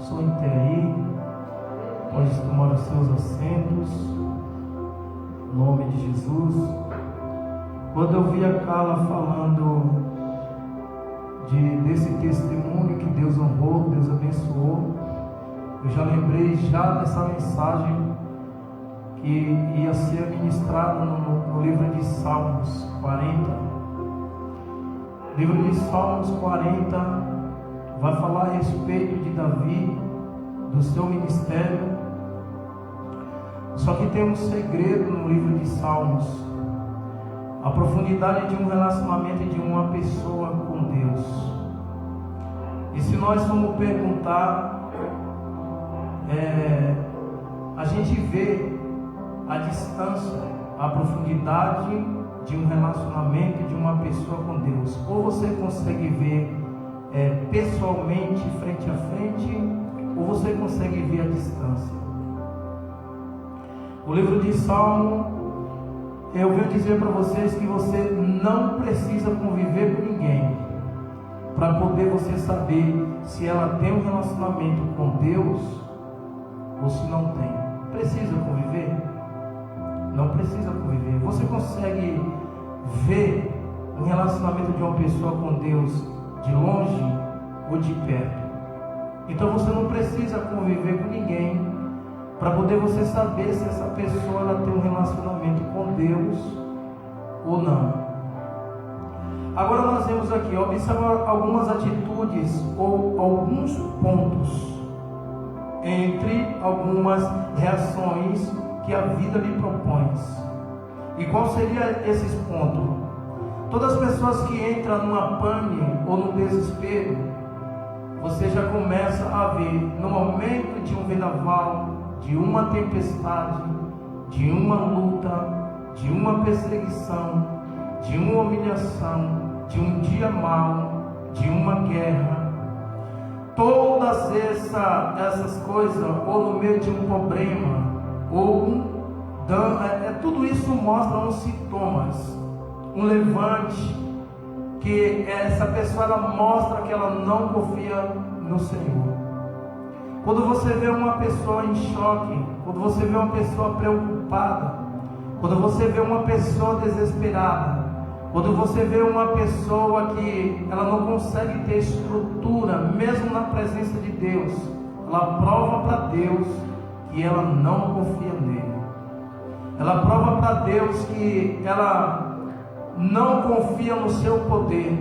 abençoe aí. Pode tomar os seus assentos. Em nome de Jesus. Quando eu vi a Carla falando desse testemunho que Deus honrou, Deus abençoou, eu já lembrei dessa mensagem que ia ser ministrada no livro de Salmos 40. O livro de Salmos 40 vai falar a respeito de Davi, do seu ministério. Só que tem um segredo no livro de Salmos: a profundidade de um relacionamento de uma pessoa com Deus. E se nós formos perguntar, a gente vê a distância, a profundidade de um relacionamento de uma pessoa com Deus. Ou você consegue ver pessoalmente, frente a frente, ou você consegue ver a distância. O livro de Salmo, eu venho dizer para vocês que você não precisa conviver com ninguém para poder você saber se ela tem um relacionamento com Deus ou se não tem. Precisa conviver? Não precisa conviver. Você consegue ver o relacionamento de uma pessoa com Deus de longe ou de perto? Então você não precisa conviver com ninguém para poder você saber se essa pessoa ela tem um relacionamento com Deus ou não. Agora nós vemos aqui, observa algumas atitudes ou alguns pontos entre algumas reações que a vida lhe propõe. E qual seria esses pontos? Todas as pessoas que entram numa pane ou no desespero, você já começa a ver no momento de um vendaval, de uma tempestade, de uma luta, de uma perseguição, de uma humilhação, de um dia mau, de uma guerra, todas essas coisas, ou no meio de um problema, ou tudo isso mostra uns sintomas, um levante, que essa pessoa ela mostra que ela não confia no Senhor. Quando você vê uma pessoa em choque, quando você vê uma pessoa preocupada, quando você vê uma pessoa desesperada, quando você vê uma pessoa que ela não consegue ter estrutura, mesmo na presença de Deus, ela prova para Deus que ela não confia nele. Ela prova para Deus que ela não confia no seu poder.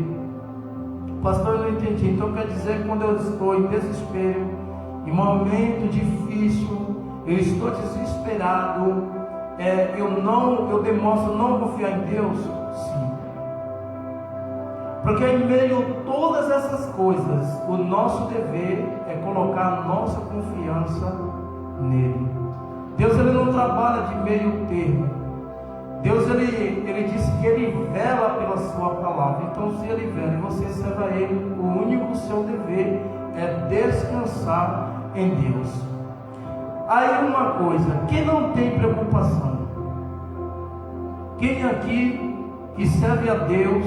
Pastor, eu não entendi. Então quer dizer que quando eu estou em desespero, em momento difícil, eu estou desesperado, eu demonstro não confiar em Deus? Sim. Porque em meio a todas essas coisas, o nosso dever é colocar a nossa confiança nele. Deus ele não trabalha de meio termo. Deus ele disse que ele vela pela sua palavra. Então se ele vela e você serve a ele, o único seu dever é descansar em Deus. Aí uma coisa, quem não tem preocupação? Quem aqui que serve a Deus,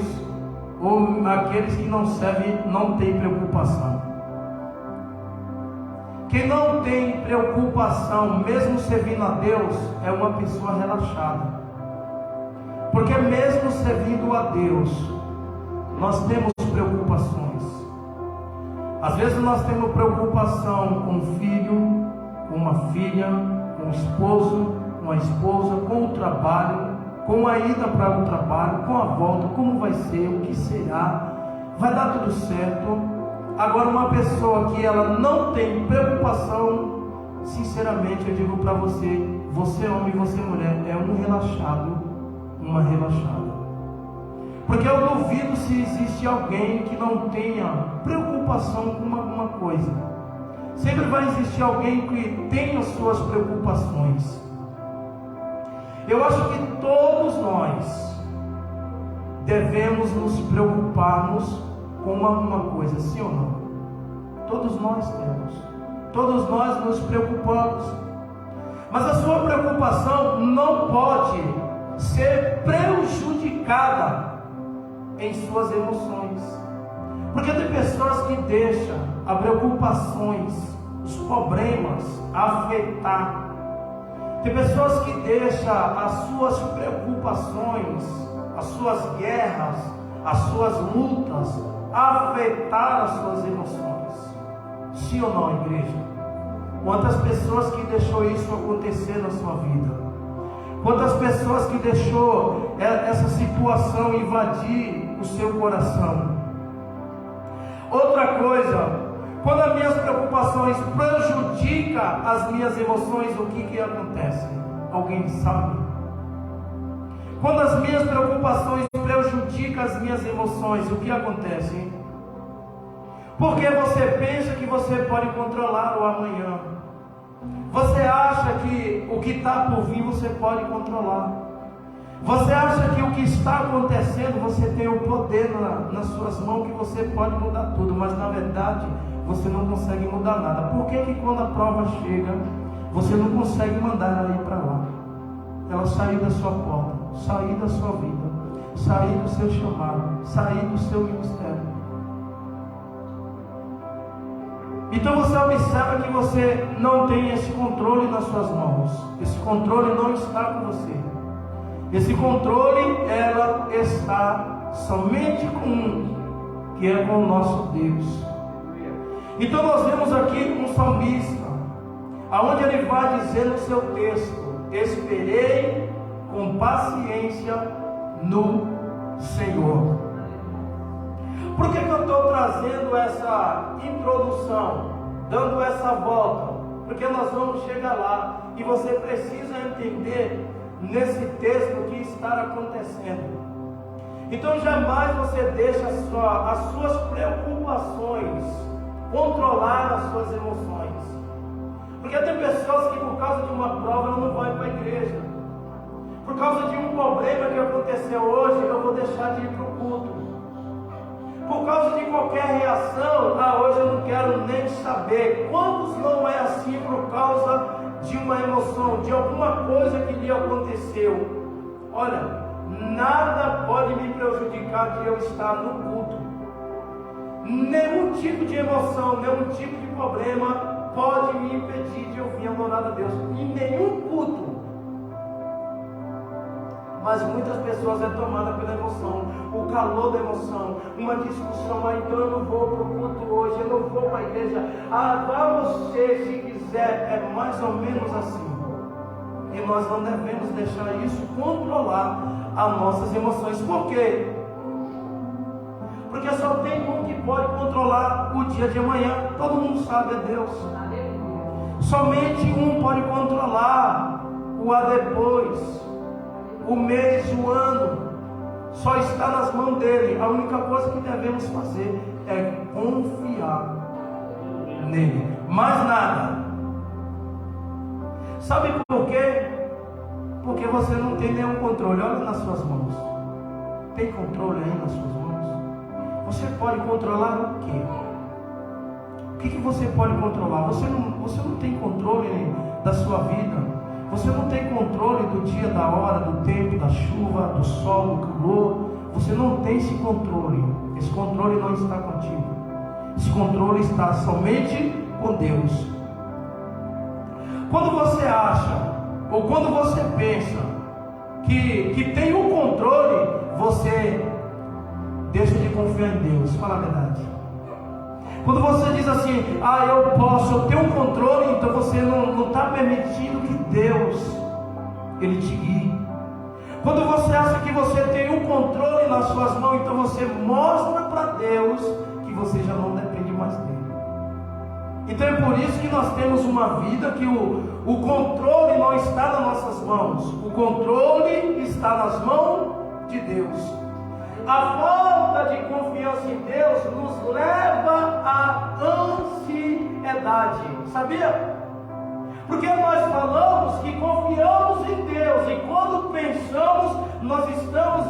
ou aqueles que não servem, não tem preocupação? Quem não tem preocupação, mesmo servindo a Deus, é uma pessoa relaxada. Porque mesmo servindo a Deus, nós temos preocupações. Às vezes nós temos preocupação com um filho, com uma filha, com um esposo, com a esposa, com o trabalho, com a ida para o trabalho, com a volta, como vai ser, o que será, vai dar tudo certo. Agora uma pessoa que ela não tem preocupação, sinceramente eu digo para você, você homem, você mulher, é um relaxado, uma relaxada. Porque eu duvido se existe alguém que não tenha preocupação com alguma coisa. Sempre vai existir alguém que tenha suas preocupações. Eu acho que todos nós devemos nos preocuparmos com alguma coisa, sim ou não? Todos nós temos. Todos nós nos preocupamos. Mas a sua preocupação não pode ser prejudicada em suas emoções. Porque tem pessoas que deixam as preocupações os problemas afetar. Tem pessoas que deixam as suas preocupações, as suas guerras, as suas lutas afetar as suas emoções. Sim ou não, igreja? Quantas pessoas que deixou isso acontecer na sua vida? Quantas pessoas que deixou essa situação invadir o seu coração? Outra coisa, quando as minhas preocupações prejudicam as minhas emoções, o que acontece? Alguém sabe? Quando as minhas preocupações prejudicam as minhas emoções, o que acontece? Porque você pensa que você pode controlar o amanhã. Você acha que o que está por vir você pode controlar. Você acha que o que está acontecendo você tem o poder nas suas mãos, que você pode mudar tudo, mas na verdade você não consegue mudar nada. Por que quando a prova chega, você não consegue mandar ela ir para lá? Ela sair da sua porta, sair da sua vida, sair do seu chamado, sair do seu ministério. Então você observa que você não tem esse controle nas suas mãos. Esse controle não está com você. Esse controle, ela está somente com um, que é com o nosso Deus. Então nós vemos aqui um salmista, aonde ele vai dizer no seu texto: esperei com paciência no Senhor. Por que eu estou trazendo essa introdução, dando essa volta? Porque nós vamos chegar lá e você precisa entender nesse texto o que está acontecendo. Então jamais você deixa as suas preocupações controlar as suas emoções. Porque tem pessoas que por causa de uma prova ela não vai para a igreja. Por causa de um problema que aconteceu hoje, eu vou deixar de ir para o culto. Por causa de qualquer reação, hoje eu não quero nem saber. Quantos não é assim por causa de uma emoção, de alguma coisa que lhe aconteceu? Olha, nada pode me prejudicar de eu estar no culto. Nenhum tipo de emoção, nenhum tipo de problema pode me impedir de eu vir adorar a Deus. Em nenhum culto. Mas muitas pessoas é tomada pela emoção, o calor da emoção, uma discussão: então eu não vou para o culto hoje, eu não vou para a igreja. Vá você se quiser. É mais ou menos assim. E nós não devemos deixar isso controlar as nossas emoções. Por quê? Porque só tem um que pode controlar o dia de amanhã. Todo mundo sabe, é Deus. Somente um pode controlar o depois. O mês, o ano, só está nas mãos dele. A única coisa que devemos fazer é confiar nele. Mais nada. Sabe por quê? Porque você não tem nenhum controle. Olha nas suas mãos. Tem controle aí nas suas mãos? Você pode controlar o quê? O que você pode controlar? Você não tem controle da sua vida. Você não tem controle do dia, da hora, do tempo, da chuva, do sol, do calor. Você não tem esse controle. Esse controle não está contigo. Esse controle está somente com Deus. Quando você acha, ou quando você pensa que tem um controle, você deixa de confiar em Deus. Fala a verdade. Quando você diz assim: eu posso, eu tenho um controle, então você não está permitindo que Deus, Ele te guie. Quando você acha que você tem um controle nas suas mãos, então você mostra para Deus que você já não depende mais dele. Então é por isso que nós temos uma vida que o controle não está nas nossas mãos. O controle está nas mãos de Deus. A falta de confiança em Deus nos leva à ansiedade. Sabia? Porque nós falamos que confiamos em Deus, e quando pensamos, nós estamos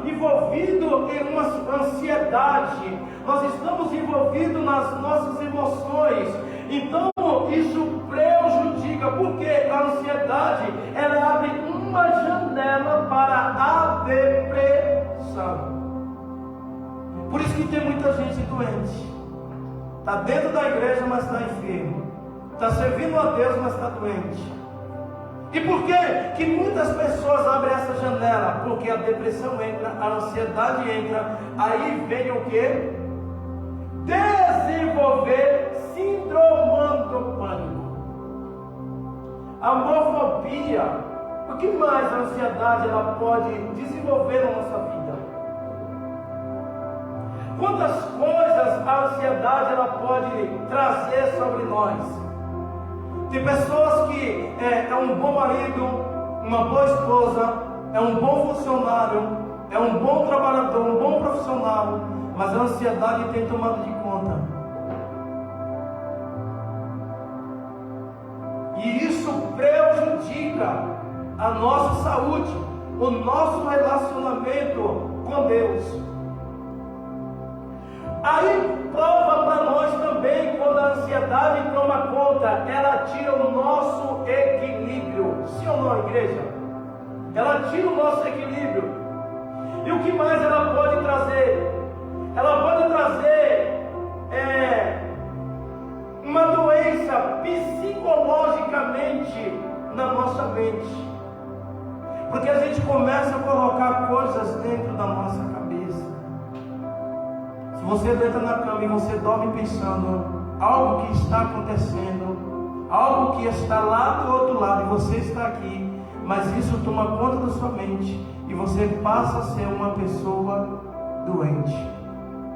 envolvidos em uma ansiedade. Nós estamos envolvidos nas nossas emoções. Então isso prejudica, porque a ansiedade, ela abre uma janela para a depressão. Por isso que tem muita gente doente. está dentro da igreja, mas está enfermo, está servindo a Deus, mas está doente. E por que muitas pessoas abrem essa janela? Porque a depressão entra, a ansiedade entra, aí vem o que? Desenvolver síndrome do pânico, a homofobia. O que mais a ansiedade ela pode desenvolver na nossa vida? Quantas coisas a ansiedade ela pode trazer sobre nós? Tem pessoas que é um bom marido, uma boa esposa, é um bom funcionário, é um bom trabalhador, um bom profissional, mas a ansiedade tem tomado de conta. E isso prejudica a nossa saúde, o nosso relacionamento com Deus. Aí prova para nós também, quando a ansiedade toma conta, ela tira o nosso equilíbrio. Sim ou não, igreja? Ela tira o nosso equilíbrio. E o que mais ela pode trazer? Ela pode trazer uma doença psicologicamente na nossa mente. Porque a gente começa a colocar coisas dentro da nossa cabeça. Se você deita na cama e você dorme pensando algo que está acontecendo, algo que está lá do outro lado e você está aqui, mas isso toma conta da sua mente e você passa a ser uma pessoa doente.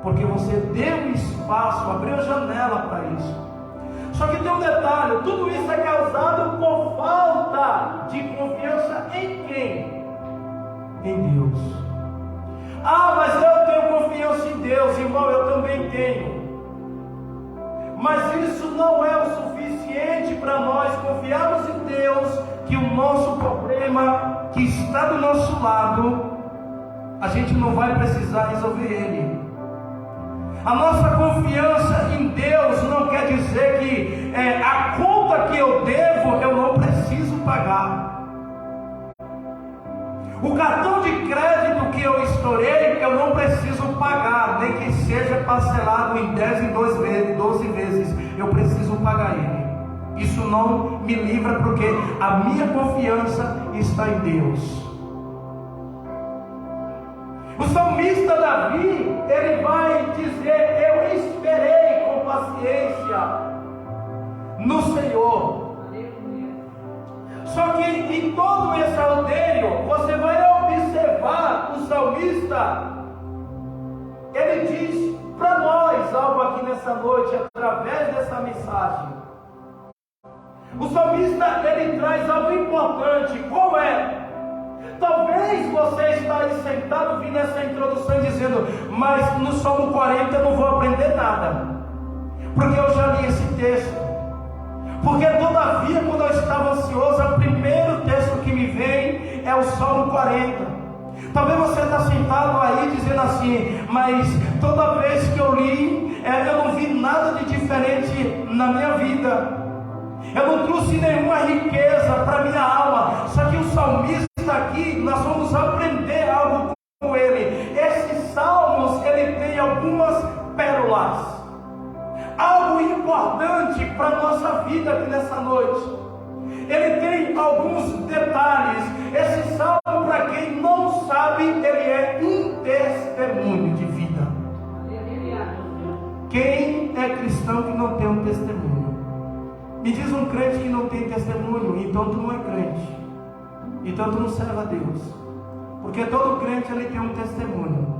Porque você deu espaço, abriu janela para isso. Só que tem um detalhe, tudo isso é causado por falta de confiança em quem? Em Deus. Ah, mas eu tenho confiança em Deus, irmão, eu também tenho. Mas isso não é o suficiente para nós confiarmos em Deus, que o nosso problema que está do nosso lado, a gente não vai precisar resolver ele. A nossa confiança em Deus não quer dizer que a conta que eu devo, eu não preciso pagar. O cartão de crédito que eu estourei, eu não preciso pagar, nem que seja parcelado em 10 em 12 vezes, eu preciso pagar ele. Isso não me livra, porque a minha confiança está em Deus. O salmista Davi, ele vai dizer: eu esperei com paciência no Senhor. Só que em todo esse aldeio, você vai observar o salmista, ele diz para nós algo aqui nessa noite, através dessa mensagem. O salmista, ele traz algo importante. Qual é? Talvez você está aí sentado vindo essa introdução dizendo: mas no Salmo 40 eu não vou aprender nada, porque eu já li esse texto. Porque todavia, quando eu estava ansioso, o primeiro texto que me vem é o Salmo 40. Talvez você está sentado aí dizendo assim: mas toda vez que eu li, eu não vi nada de diferente na minha vida, eu não trouxe nenhuma riqueza para minha alma. Só que o salmista aqui, nós vamos aprender algo com ele. Esses salmos, ele tem algumas pérolas, algo importante para a nossa vida aqui nessa noite. Ele tem alguns detalhes. Esse salmo, para quem não sabe, ele é um testemunho de vida. Quem é cristão que não tem um testemunho? Me diz um crente que não tem testemunho, então tu não é crente, então tu não serve a Deus. Porque todo crente, ele tem um testemunho.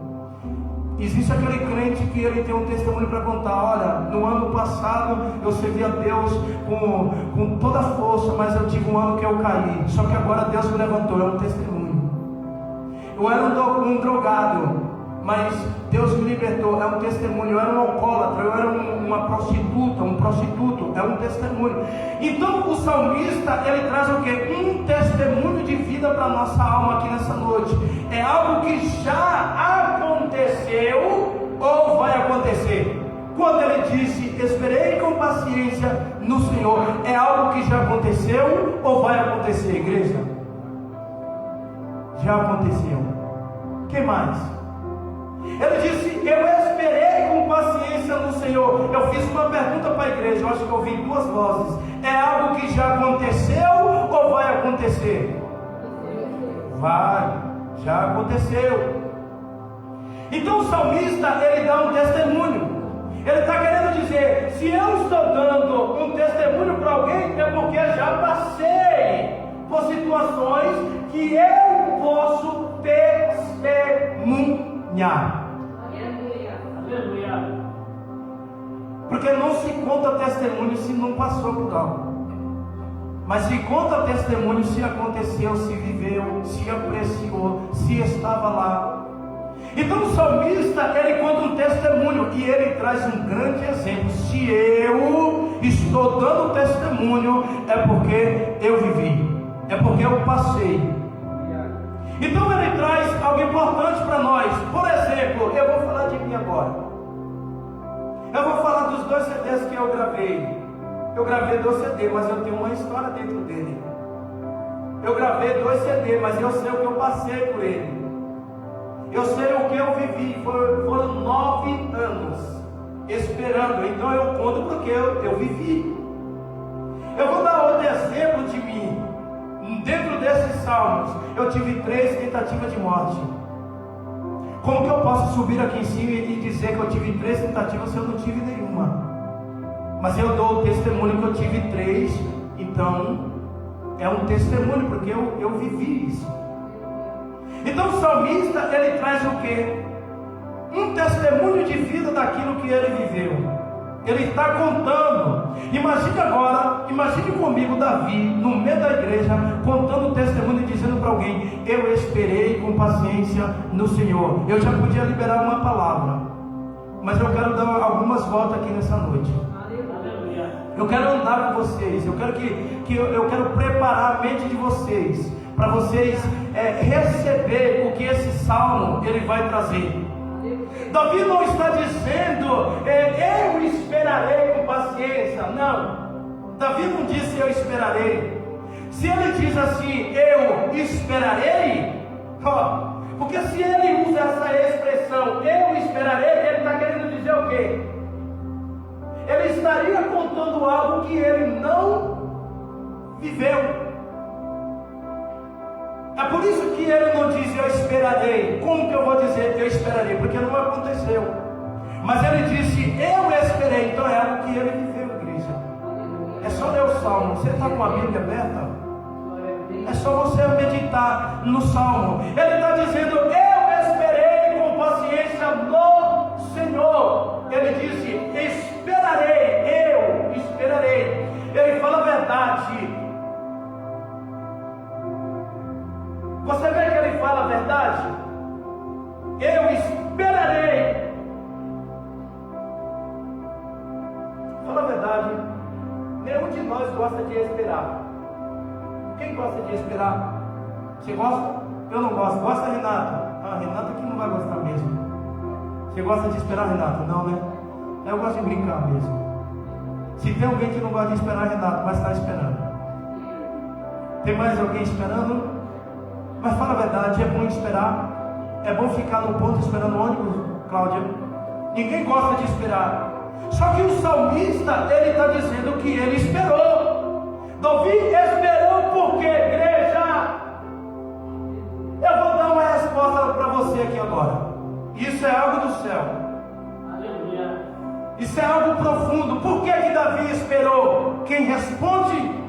Existe aquele crente que ele tem um testemunho para contar: olha, no ano passado eu servi a Deus com toda a força, mas eu tive um ano que eu caí, só que agora Deus me levantou. É um testemunho. Eu era um drogado, mas Deus me libertou. É um testemunho. Eu era um alcoólatra, eu era uma prostituta, um prostituto. É um testemunho. Então o salmista, ele traz o quê? Um testemunho de vida para a nossa alma aqui nessa noite. É algo que já aconteceu ou vai acontecer. Quando ele disse: esperei com paciência no Senhor, é algo que já aconteceu ou vai acontecer, igreja? Já aconteceu. O que mais? Ele disse: eu esperei com paciência no Senhor. Eu fiz uma pergunta para a igreja, eu acho que eu ouvi duas vozes: é algo que já aconteceu ou vai acontecer? Vai, já aconteceu. Então o salmista, ele dá um testemunho. Ele está querendo dizer: se eu estou dando um testemunho para alguém, é porque já passei por situações que eu posso testemunhar. Aleluia. Porque não se conta testemunho se não passou por algo, mas se conta testemunho se aconteceu, se viveu, se apreciou, se estava lá. Então o salmista, ele conta um testemunho e ele traz um grande exemplo. Se eu estou dando testemunho, é porque eu vivi, é porque eu passei. Então ele traz algo importante para nós. Por exemplo, eu vou falar de mim agora. Eu vou falar dos 2 CDs que eu gravei. Eu gravei 2 CDs, mas eu tenho uma história dentro dele. Eu gravei 2 CDs, mas eu sei o que eu passei por ele. Eu sei o que eu vivi. Foram 9 anos esperando. Então eu conto porque eu vivi. Eu vou dar outro exemplo de mim. Dentro desses salmos, eu tive 3 tentativas de morte. Como que eu posso subir aqui em cima e dizer que eu tive 3 tentativas se eu não tive nenhuma? Mas eu dou o testemunho que eu tive 3. Então é um testemunho, porque eu vivi isso. Então o salmista, ele traz o quê? Um testemunho de vida daquilo que ele viveu. Ele está contando. Imagine comigo Davi no meio da igreja, contando o testemunho e dizendo para alguém: eu esperei com paciência no Senhor. Eu já podia liberar uma palavra, mas eu quero dar algumas voltas aqui nessa noite. Eu quero andar com vocês. Eu quero preparar a mente de vocês, para vocês receber o que esse salmo ele vai trazer. Davi não está dizendo eu esperarei com paciência. Não, Davi não disse eu esperarei. Se ele diz assim, eu esperarei, porque se ele usa essa expressão, eu esperarei, ele está querendo dizer o quê? Ele estaria contando algo que ele não viveu. É por isso que ele não diz eu esperarei. Como que eu vou dizer eu esperarei? Porque não aconteceu. Mas ele disse eu esperei. Então é algo que ele viveu, igreja. É só ler o salmo. Você está com a Bíblia aberta? É só você meditar no salmo. Ele está dizendo eu esperei com paciência no Senhor. Ele disse esperarei. Eu esperarei. Ele fala a verdade. Você vê que ele fala a verdade? Eu esperarei. Fala a verdade. Nenhum de nós gosta de esperar. Quem gosta de esperar? Você gosta? Eu não gosto. Gosta, Renata? Renata que não vai gostar mesmo. Você gosta de esperar, Renata? Não, né? Eu gosto de brincar mesmo. Se tem alguém que não gosta de esperar, Renata, mas está esperando. Tem mais alguém esperando? Mas fala a verdade, é bom esperar. É bom ficar no ponto esperando o ônibus, Cláudia. Ninguém gosta de esperar. Só que o salmista, ele está dizendo que ele esperou. Davi esperou por quê, igreja? Eu vou dar uma resposta para você aqui agora. Isso é algo do céu. Aleluia. Isso é algo profundo. Por que Davi esperou? Quem responde?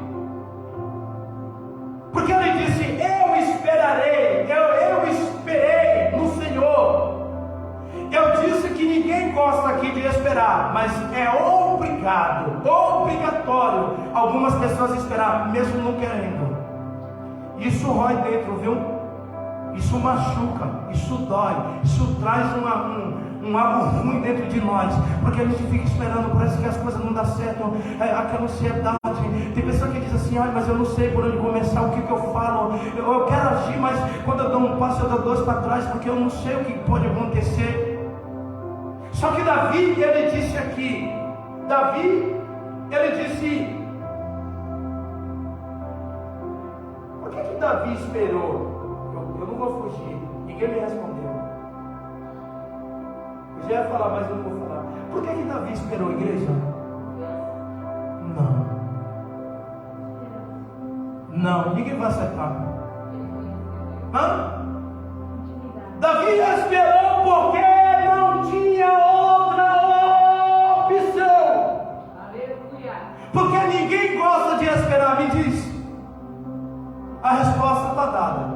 Porque ele disse eu esperarei. Eu esperei no Senhor. Eu disse que ninguém gosta aqui de esperar, mas é obrigatório algumas pessoas esperar, mesmo não querendo. Isso rói dentro, viu? Isso machuca, isso dói, isso traz um algo ruim dentro de nós, porque a gente fica esperando, parece que as coisas não dão certo, aquela ansiedade. Tem pessoa que diz assim, mas eu não sei por onde começar, o que eu falo, eu quero agir, mas quando eu dou um passo eu dou 2 para trás, porque eu não sei o que pode acontecer. Só que Davi, ele disse aqui, ele disse, por que Davi esperou? Eu não vou fugir, ninguém me respondeu. Eu já ia falar, mas eu não vou falar. Por que Davi esperou a igreja? Não, ninguém vai acertar. Davi esperou porque não tinha outra opção. Porque ninguém gosta de esperar, me diz. A resposta está dada.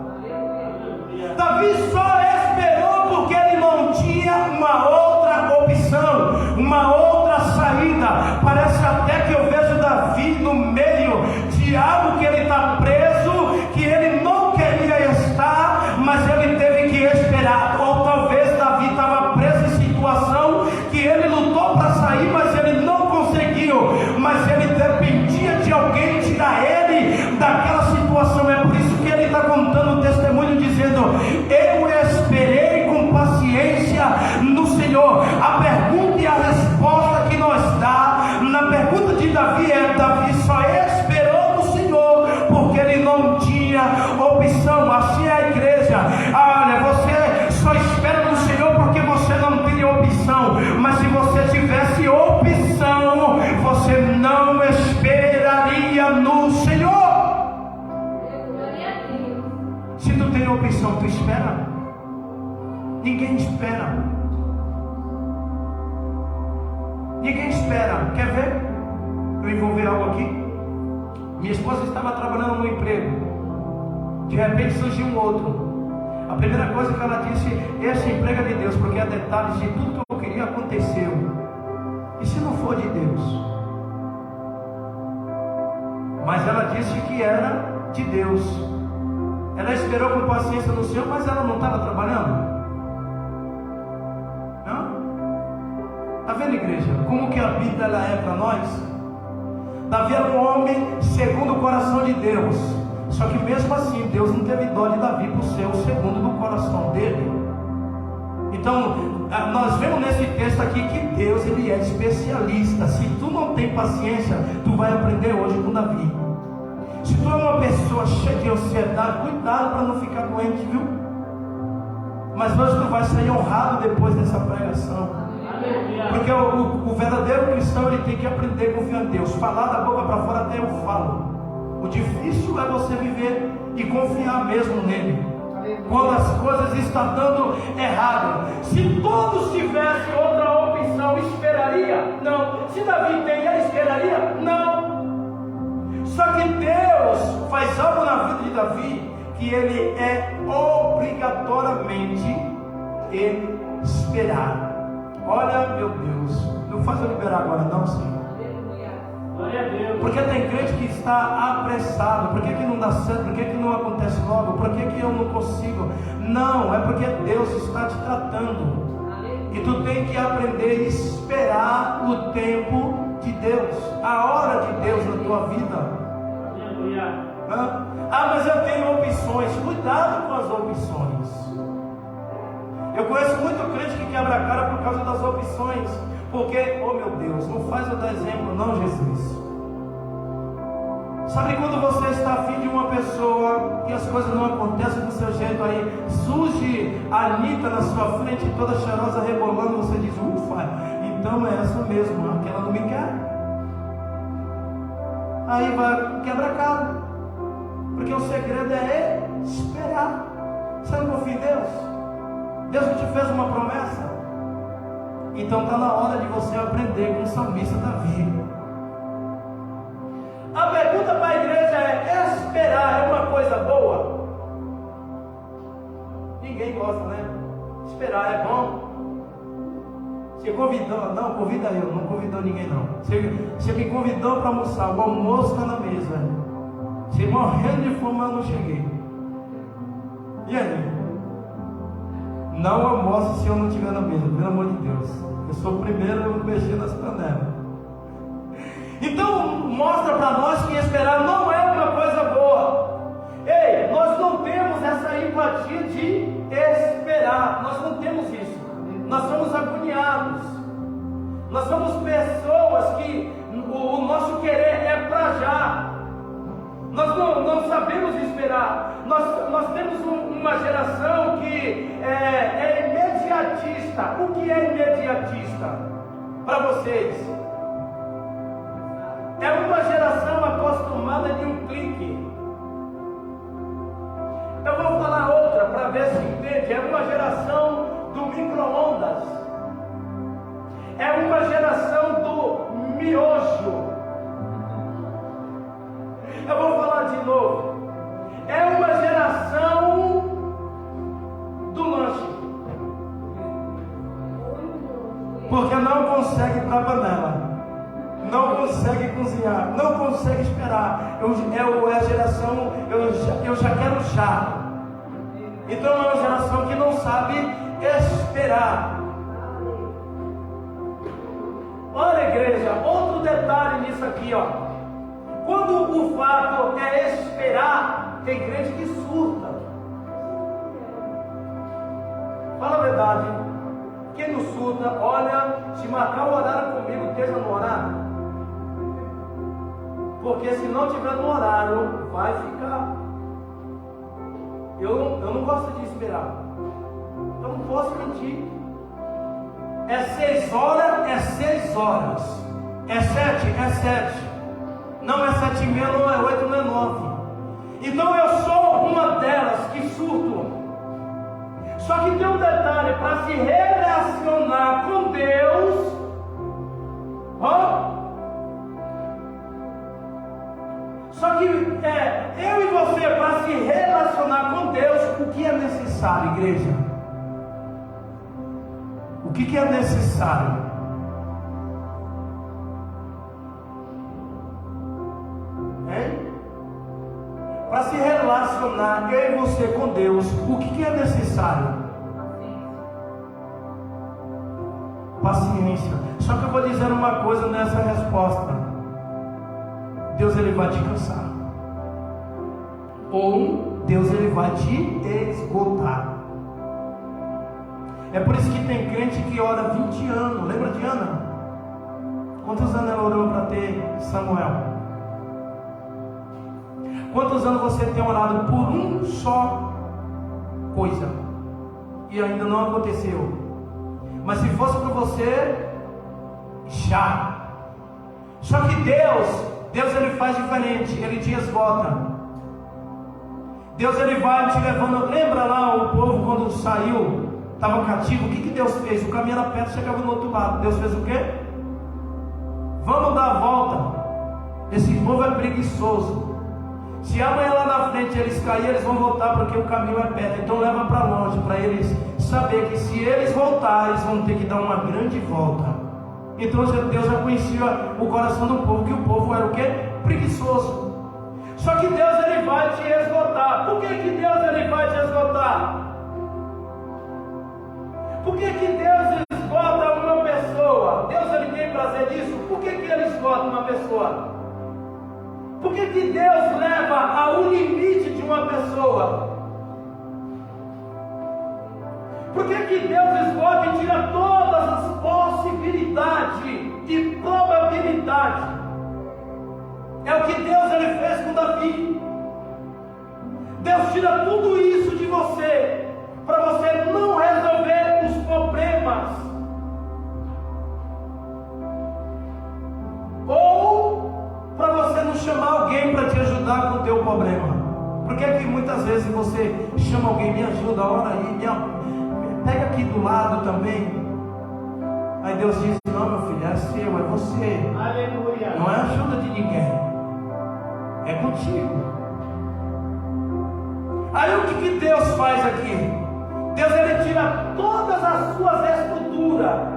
Davi só esperou porque ele não tinha uma outra opção, uma outra saída. Parece até que eu vejo Davi no meio de algo que ele está preso, que ele não queria estar, mas ele teve que esperar. Ou talvez Davi estava preso em situação que ele lutou para sair, mas ele não conseguiu, mas ele dependia de alguém tirar ele daquela situação. É por isso que ele está contando o testemunho, dizendo: eu esperei com paciência no Senhor. A pergunta e a resposta que nos dá na pergunta de Davi é: Davi só esperou no Senhor porque ele não tinha opção. Assim é a igreja. Olha, você só espera no Senhor porque você não tem opção. Mas se você tivesse opção, você não esperaria no Senhor. Se tu tem opção, tu espera? Ninguém espera. Ninguém espera. Quer ver? Eu envolver algo aqui. Minha esposa estava trabalhando no emprego. De repente surgiu um outro. A primeira coisa que ela disse: esse emprego é de Deus, porque há detalhes de tudo que eu queria aconteceu. E se não for de Deus? Mas ela disse que era de Deus. Ela esperou com paciência no Senhor, mas ela não estava trabalhando. Não? Está vendo, igreja? Como que a Bíblia ela é para nós? Davi era um homem segundo o coração de Deus. Só que mesmo assim, Deus não teve dó de Davi por ser o segundo do coração dele. Então, nós vemos nesse texto aqui que Deus ele é especialista. Se tu não tem paciência, tu vai aprender hoje com Davi. Se tu é uma pessoa cheia de ansiedade, cuidado para não ficar doente, viu? Mas hoje tu vai sair honrado depois dessa pregação. Porque o verdadeiro cristão ele tem que aprender a confiar em Deus. Falar da boca para fora até eu falo. O difícil é você viver e confiar mesmo nele. Quando as coisas estão dando errado. Se todos tivessem outra opção, esperaria? Não. Se Davi tem, ele esperaria? Não. Só que Deus faz algo na vida de Davi que ele é obrigatoriamente esperar. Olha, meu Deus, não faz eu liberar agora não, Senhor. Porque tem crente que está apressado. Por que não dá certo? Por que não acontece logo? Por que eu não consigo? Não, é porque Deus está te tratando. E tu tem que aprender a esperar o tempo de Deus, a hora de Deus na tua vida. Mas eu tenho opções. Cuidado com as opções. Eu conheço muito crente que quebra a cara por causa das opções. Porque, oh meu Deus, não faz eu dar exemplo não, Jesus. Sabe quando você está afim de uma pessoa e as coisas não acontecem do seu jeito, aí surge a Anitta na sua frente, toda cheirosa, rebolando, você diz: ufa, então é essa mesmo, aquela não me quer. Aí vai quebra a cara. Porque o segredo é esperar. Você não confia em Deus? Deus não te fez uma promessa? Então está na hora de você aprender com o salmista Davi. A pergunta para a igreja é: esperar é uma coisa boa? Ninguém gosta, né? Esperar é bom. Você convidou? Não, convida eu, não convidou ninguém não. Você me convidou para almoçar, o almoço está na mesa. Você morrendo de fome, eu não cheguei. E aí? Não almoce se eu não estiver na mesa, pelo amor de Deus. Eu sou o primeiro a mexer nas panelas. Então, mostra para nós que esperar não é uma coisa boa. Ei, nós não temos essa empatia de esperar. Nós não temos isso. Nós somos agoniados. Nós somos pessoas que o nosso querer é para já. Nós não sabemos esperar. Nós temos uma geração que é imediatista. O que é imediatista? imediatista para vocês. É uma geração acostumada de um clique. Eu vou falar outra para ver se entende. É uma geração do micro-ondas. É uma geração do miojo. Eu vou falar de novo. É uma geração do lanche. Porque não consegue ir para a panela, não consegue cozinhar, não consegue esperar. É a geração, eu já quero já. Então é uma geração que não sabe esperar. Olha, igreja, outro detalhe nisso aqui, ó. Quando o fato é esperar, tem crente que surta. Fala a verdade. Quem não surta, olha, se marcar o horário comigo, esteja no horário. Porque se não tiver no horário, vai ficar. Eu não gosto de esperar. Eu não posso mentir. É 6 horas, é 6 horas. É 7, é 7. Não é 7h30, não é 8, não é 9. Então eu sou uma delas que surto. Só que tem um detalhe, para se relacionar com Deus, só que eu e você, para se relacionar com Deus, o que é necessário, igreja? O que é necessário? Para se relacionar, eu e você com Deus, o que é necessário? Paciência. Só que eu vou dizer uma coisa nessa resposta. Deus ele vai te cansar. Ou Deus ele vai te esgotar. É por isso que tem crente que ora 20 anos. Lembra de Ana? Quantos anos ela orou para ter Samuel? Quantos anos você tem orado por um só coisa e ainda não aconteceu? Mas se fosse para você, já. Só que Deus ele faz diferente. Ele te esgota. Deus ele vai te levando. Lembra lá o povo quando saiu, estava cativo? O que Deus fez? O caminho era perto, chegava no outro lado. Deus fez o quê? Vamos dar a volta. Esse povo é preguiçoso. Se amanhã lá na frente eles caírem, eles vão voltar porque o caminho é perto. Então leva para longe, para eles saber que se eles voltarem, eles vão ter que dar uma grande volta. Então Deus já conhecia o coração do povo, que o povo era o quê? Preguiçoso. Só que Deus ele vai te esgotar. Por que Deus ele vai te esgotar? Por que Deus esgota uma pessoa? Deus ele tem prazer nisso? Por que ele esgota uma pessoa? Por que Deus leva ao limite de uma pessoa? Por que Deus esgota e tira todas as possibilidades e probabilidade? É o que Deus ele fez com Davi. Deus tira tudo isso de você, para você não resolver os problemas. Ou para você não chamar alguém para te ajudar com o teu problema. Porque é que muitas vezes você chama alguém, me ajuda, ora aí, pega aqui do lado também. Aí Deus diz, não meu filho, é seu, é você. Aleluia. Não é ajuda de ninguém, é contigo. Aí o que Deus faz aqui? Deus ele tira todas as suas estruturas.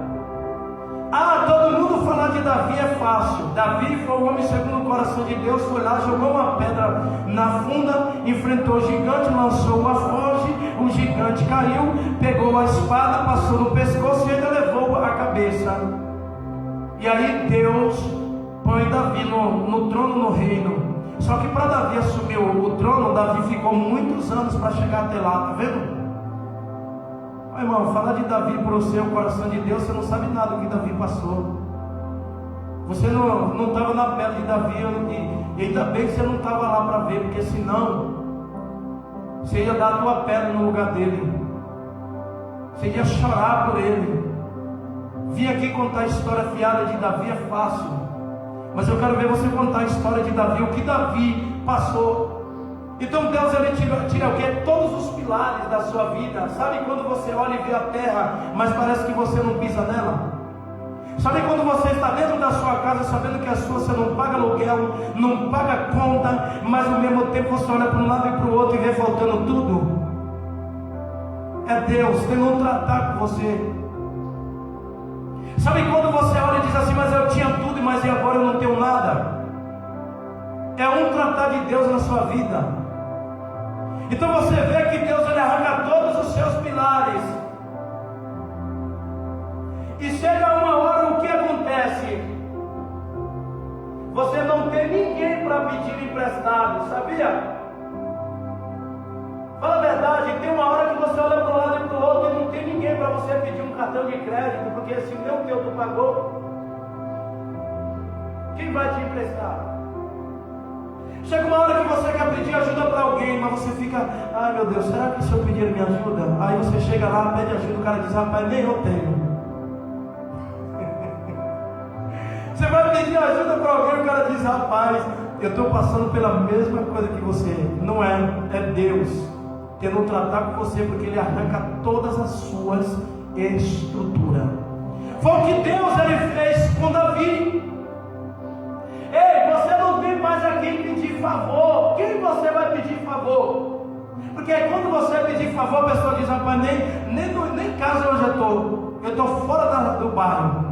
Todo mundo falar de Davi é fácil. Davi foi um homem segundo o coração de Deus. Foi lá, jogou uma pedra na funda, enfrentou o gigante, lançou uma foge. O gigante caiu, pegou a espada, passou no pescoço e ainda levou a cabeça. E aí Deus põe Davi no trono, no reino. Só que para Davi assumir o trono, Davi ficou muitos anos para chegar até lá, tá vendo? Irmão, falar de Davi para o seu coração de Deus, você não sabe nada do que Davi passou. Você não estava na pele de Davi, e ainda bem que você não estava lá para ver, porque senão você ia dar a tua pele no lugar dele, você ia chorar por ele. Vim aqui contar a história fiada de Davi é fácil, mas eu quero ver você contar a história de Davi, o que Davi passou. Então Deus, ele tira o quê? Todos os pilares da sua vida. Sabe quando você olha e vê a terra, mas parece que você não pisa nela? Sabe quando você está dentro da sua casa, sabendo que a sua, você não paga aluguel, não paga conta, mas ao mesmo tempo você olha para um lado e para o outro e vê faltando tudo? É Deus tentando tratar com você. Sabe quando você olha e diz assim, mas eu tinha tudo, mas e agora eu não tenho nada? É um tratar de Deus na sua vida. Então você vê que Deus, ele arranca todos os seus pilares. E chega uma hora, o que acontece? Você não tem ninguém para pedir emprestado, sabia? Fala a verdade, tem uma hora que você olha para um lado e para o outro e não tem ninguém para você pedir um cartão de crédito, porque se nem o teu tu pagou, quem vai te emprestar? Chega uma hora que você quer pedir ajuda para alguém, mas você fica, ai meu Deus, será que se eu pedir me ajuda? Aí você chega lá, pede ajuda, o cara diz, rapaz, nem eu tenho. Você vai pedir ajuda para alguém, o cara diz, rapaz, eu estou passando pela mesma coisa que você. Não é, é Deus querendo tratar com você, porque Ele arranca todas as suas estruturas. Foi o que Deus, ele fez com Davi. Ei, você não tem mais a quem pedir favor. Quem você vai pedir favor? Porque quando você pedir favor, a pessoa diz, rapaz, nem casa hoje eu estou fora do bairro,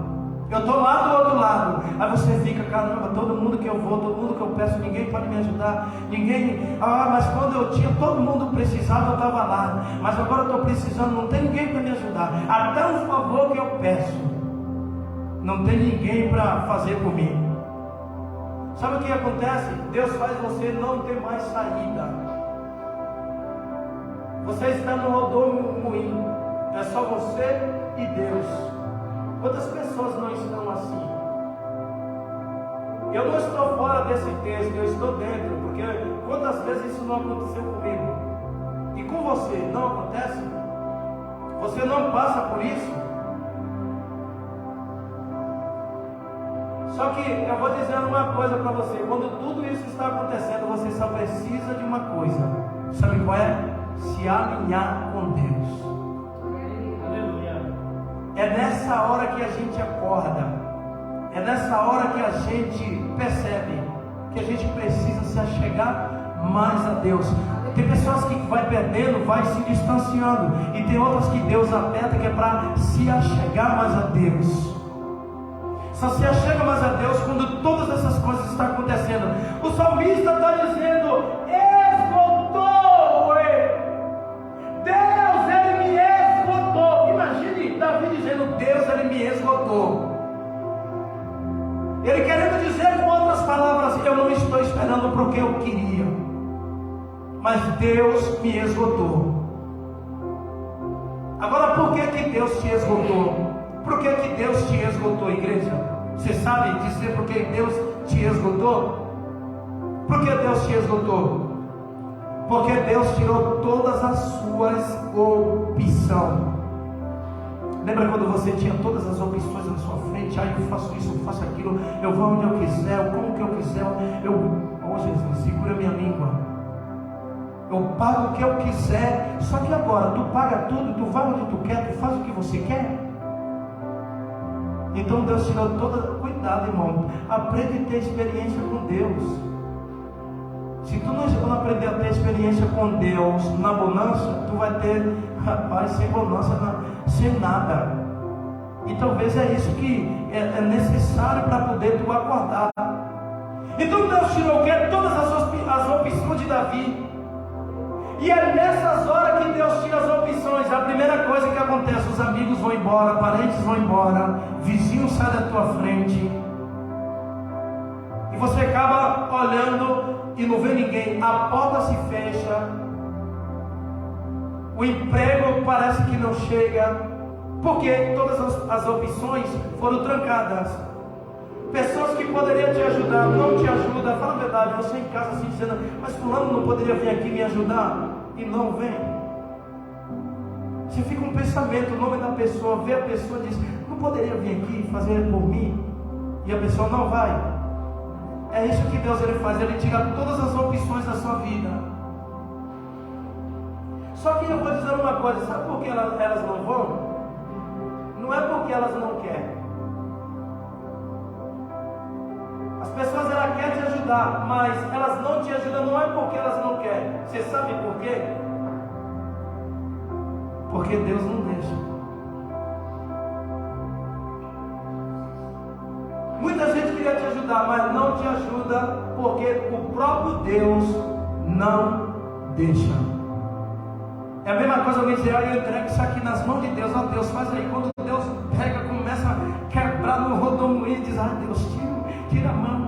eu estou lá do outro lado. Aí você fica, caramba, todo mundo que eu vou, todo mundo que eu peço, ninguém pode me ajudar, ninguém, mas quando eu tinha, todo mundo precisava, eu estava lá, mas agora eu estou precisando, não tem ninguém para me ajudar, até um favor que eu peço, não tem ninguém para fazer comigo. Sabe o que acontece? Deus faz você não ter mais saída. Você está no redemoinho, é só você e Deus. Quantas pessoas não estão assim? Eu não estou fora desse texto, eu estou dentro, porque quantas vezes isso não aconteceu comigo? E com você, não acontece? Você não passa por isso? Só que eu vou dizer uma coisa para você, quando tudo isso está acontecendo, você só precisa de uma coisa. Sabe qual é? Se alinhar com Deus. Aleluia. É nessa hora que a gente acorda, é nessa hora que a gente percebe que a gente precisa se achegar mais a Deus. Tem pessoas que vai perdendo, vai se distanciando, e tem outras que Deus aperta, que é para se achegar mais a Deus. Só se achega mais a Deus quando todas essas coisas estão acontecendo. O salmista está dizendo, esgotou, Deus, ele me esgotou. Imagine Davi dizendo, Deus, ele me esgotou. Ele querendo dizer com outras palavras, eu não estou esperando para o que eu queria, mas Deus me esgotou. Agora, por que Deus te esgotou? Por que Deus te esgotou, igreja? Você sabe dizer por que Deus te esgotou? Por que Deus te esgotou? Porque Deus tirou todas as suas opções. Lembra quando você tinha todas as opções na sua frente? Eu faço isso, eu faço aquilo, eu vou onde eu quiser, eu como que eu quiser, oh Jesus, segura minha língua. Eu pago o que eu quiser. Só que agora, tu paga tudo, tu vai onde tu quer, tu faz o que você quer. Então Deus tirou toda. Cuidado, irmão. Aprende a ter experiência com Deus. Se tu não aprender a ter experiência com Deus na bonança, tu vai ter, rapaz, sem bonança, sem nada. E talvez é isso que é necessário para poder tu acordar. Então Deus tirou o quê? Todas as opções de Davi. E é nessas horas que Deus tira as opções. A primeira coisa que acontece, os amigos vão embora, parentes vão embora, vizinho sai da tua frente, e você acaba olhando e não vê ninguém. A porta se fecha, o emprego parece que não chega, porque todas as opções foram trancadas. Pessoas que poderiam te ajudar, não te ajudam. Fala a verdade, você em casa assim dizendo, mas fulano não poderia vir aqui me ajudar, e não vem. Você fica um pensamento, o nome da pessoa, vê a pessoa e diz, não poderia vir aqui e fazer por mim? E a pessoa não vai. É isso que Deus ele faz, ele tira todas as opções da sua vida. Só que eu vou dizer uma coisa, sabe por que elas não vão? Não é porque elas não querem. As pessoas elas querem te ajudar, mas elas não te ajudam, não é porque elas não querem. Você sabe por quê? Porque Deus não deixa. Muita gente queria te ajudar, mas não te ajuda porque o próprio Deus não deixa. É a mesma coisa alguém dizer, eu entrego isso aqui nas mãos de Deus, ó Deus, faz aí. Quando Deus pega, começa a quebrar no rodomoinho e diz, Deus, tira a mão.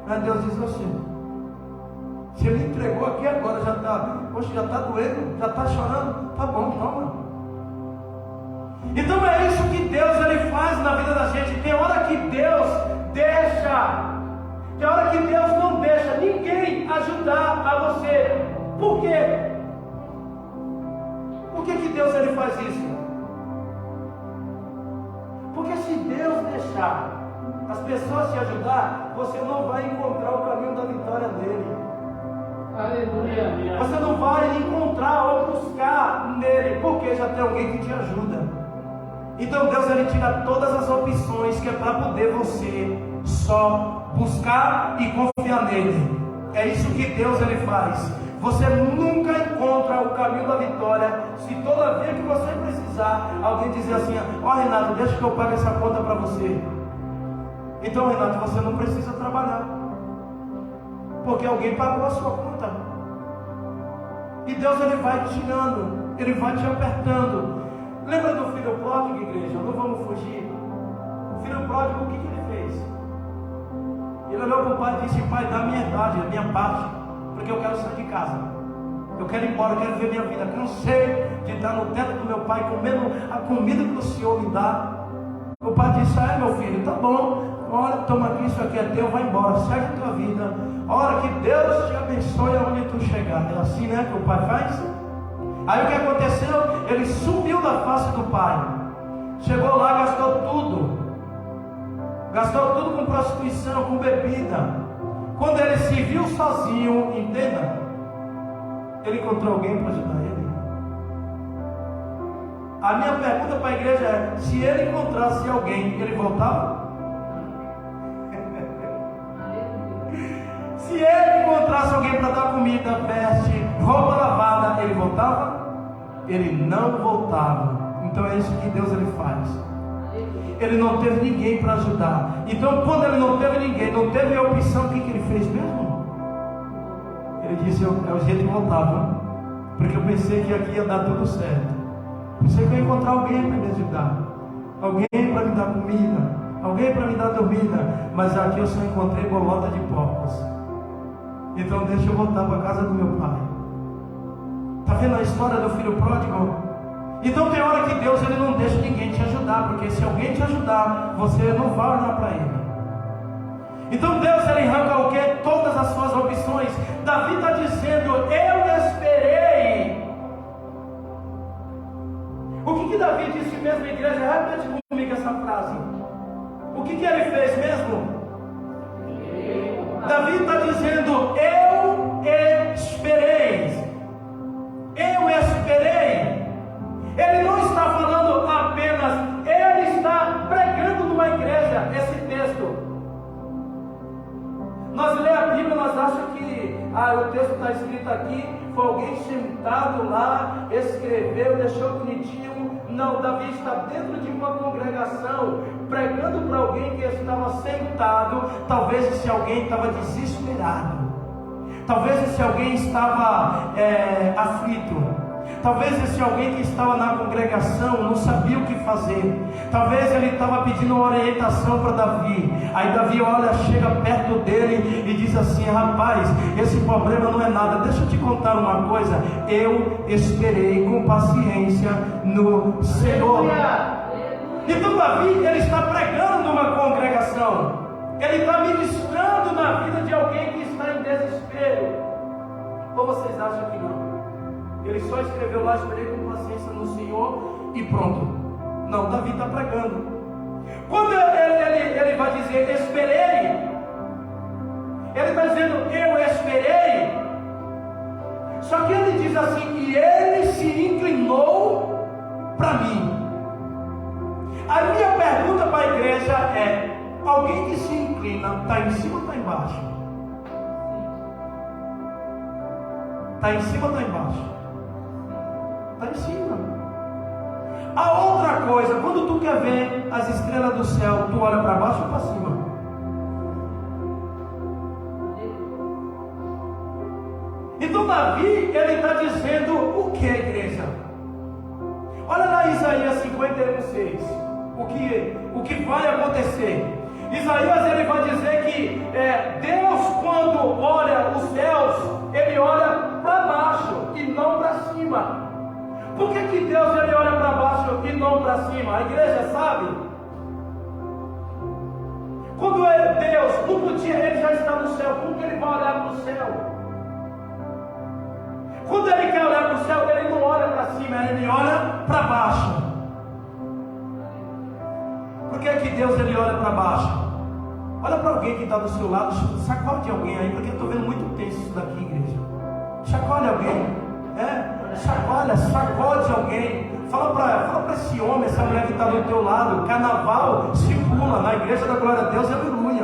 Aí Deus diz assim, você me entregou aqui agora, já está doendo, já está chorando, tá bom, toma. Então é isso que Deus ele faz na vida da gente. Tem hora que Deus deixa, tem hora que Deus não deixa ninguém ajudar a você. Por quê? Por que Deus ele faz isso? Porque se Deus deixar as pessoas te ajudar, você não vai encontrar o caminho da vitória dele. Aleluia. Você não vai encontrar ou buscar nele, porque já tem alguém que te ajuda. Então Deus ele tira todas as opções que é para poder você só buscar e confiar nele. É isso que Deus ele faz. Você nunca encontra o caminho da vitória se toda vez que você precisar, alguém dizer assim, Renato, deixa que eu pague essa conta para você. Então, Renato, você não precisa trabalhar, porque alguém pagou a sua conta. E Deus ele vai tirando, ele vai te apertando. Lembra do filho pródigo, igreja? Não vamos fugir. O filho pródigo, o que ele fez? Ele olhou para o pai e disse, pai, dá a minha idade, a minha parte, porque eu quero sair de casa. Eu quero ir embora, eu quero viver minha vida. Cansei de estar no teto do meu pai, comendo a comida que o Senhor me dá. O pai disse, meu filho, tá bom, olha, toma aqui, isso aqui é teu, vai embora, segue a tua vida. Olha, que Deus te abençoe aonde tu chegar. É assim, né, que o pai faz? Aí o que aconteceu? Ele subiu da face do pai. Chegou lá, gastou tudo. Gastou tudo com prostituição, com bebida. Quando ele se viu sozinho, entenda, ele encontrou alguém para ajudar ele. A minha pergunta para a igreja é, se ele encontrasse alguém, ele voltava? Se ele encontrasse alguém para dar comida, veste, roupa lavada, ele voltava? Ele não voltava. Então é isso que Deus ele faz. Ele não teve ninguém para ajudar. Então quando ele não teve ninguém, não teve a opção, o que ele fez mesmo? Ele disse, é o jeito que voltava, porque eu pensei que aqui ia dar tudo certo. Pensei que eu ia encontrar alguém para me ajudar, alguém para me dar comida, alguém para me dar dormida, mas aqui eu só encontrei bolota de porcos. Então deixa eu voltar para a casa do meu pai. Está vendo a história do filho pródigo? Então tem hora que Deus ele não deixa ninguém te ajudar, porque se alguém te ajudar, você não vai olhar para ele. Então Deus ele arranca o que? Todas as suas opções. Davi está dizendo, eu esperei. O que Davi disse mesmo, igreja? Repete comigo essa frase. O que ele fez mesmo? Davi está dizendo, eu esperei. Eu esperei. Ele não está falando apenas, ele está pregando numa igreja esse texto. Nós lemos a Bíblia, nós achamos que o texto está escrito aqui, foi alguém sentado lá, escreveu, deixou bonitinho. Não, Davi está dentro de uma congregação, pregando para alguém que estava sentado. Talvez esse alguém estava desesperado, talvez esse alguém estava aflito. Talvez esse alguém que estava na congregação não sabia o que fazer. Talvez ele estava pedindo uma orientação para Davi. Aí Davi olha, chega perto dele e diz assim, rapaz, esse problema não é nada. Deixa eu te contar uma coisa. Eu esperei com paciência no Senhor. Então Davi, ele está pregando numa congregação. Ele está ministrando na vida de alguém que está em desespero. Ou vocês acham que não? Ele só escreveu lá, esperei com paciência no Senhor e pronto. Não, Davi está pregando. Quando ele vai dizer esperei, ele está dizendo eu esperei. Só que ele diz assim, e ele se inclinou para mim. A minha pergunta para a igreja é: alguém que se inclina, está em cima ou está embaixo? Está em cima ou está embaixo? Está em cima. A outra coisa, quando tu quer ver as estrelas do céu, tu olha para baixo ou para cima? Então Davi, ele está dizendo o que, igreja? Olha lá Isaías 51:6. O que vai acontecer? Isaías, ele vai dizer que Deus, quando olha os céus, ele olha para baixo e não para cima. Por que Deus, ele olha para baixo e não para cima? A igreja sabe? Quando Deus, no dia ele já está no céu, como que ele vai olhar para o céu? Quando ele quer olhar para o céu, ele não olha para cima, ele olha para baixo. Por que Deus, ele olha para baixo? Olha para alguém que está do seu lado, sacode alguém aí, porque eu estou vendo muito tenso isso daqui, igreja. Sacode alguém, sacode alguém. Fala para esse homem, essa mulher que está do teu lado, carnaval se pula na igreja da glória a Deus, aleluia.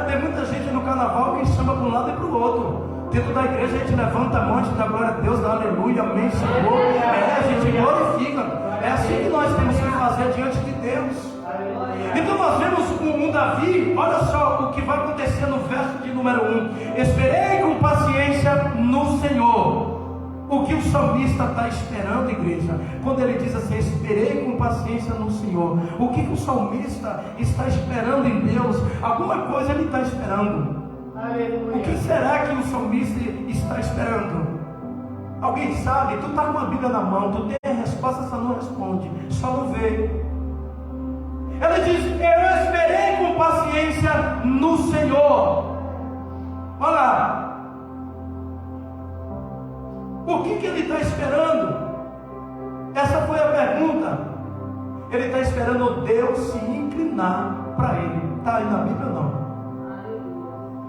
Tem muita gente no carnaval que chama para um lado e para o outro. Dentro da igreja a gente levanta a mão, a gente dá glória a Deus, dá aleluia, amém, Senhor. A gente glorifica. É assim que nós temos que fazer diante de Deus. Então nós vemos um Davi, olha só o que vai acontecer no verso de número 1. Esperei com paciência no Senhor. O que o salmista está esperando, igreja? Quando ele diz assim, esperei com paciência no Senhor. O que o salmista está esperando em Deus? Alguma coisa ele está esperando. Aleluia. O que será que o salmista está esperando? Alguém sabe? Tu está com a Bíblia na mão, tu tem a resposta, só não responde, só não vê. Ele diz, eu esperei com paciência no Senhor. Olha lá. O que ele está esperando? Essa foi a pergunta. Ele está esperando Deus se inclinar para ele. Está aí na Bíblia ou não?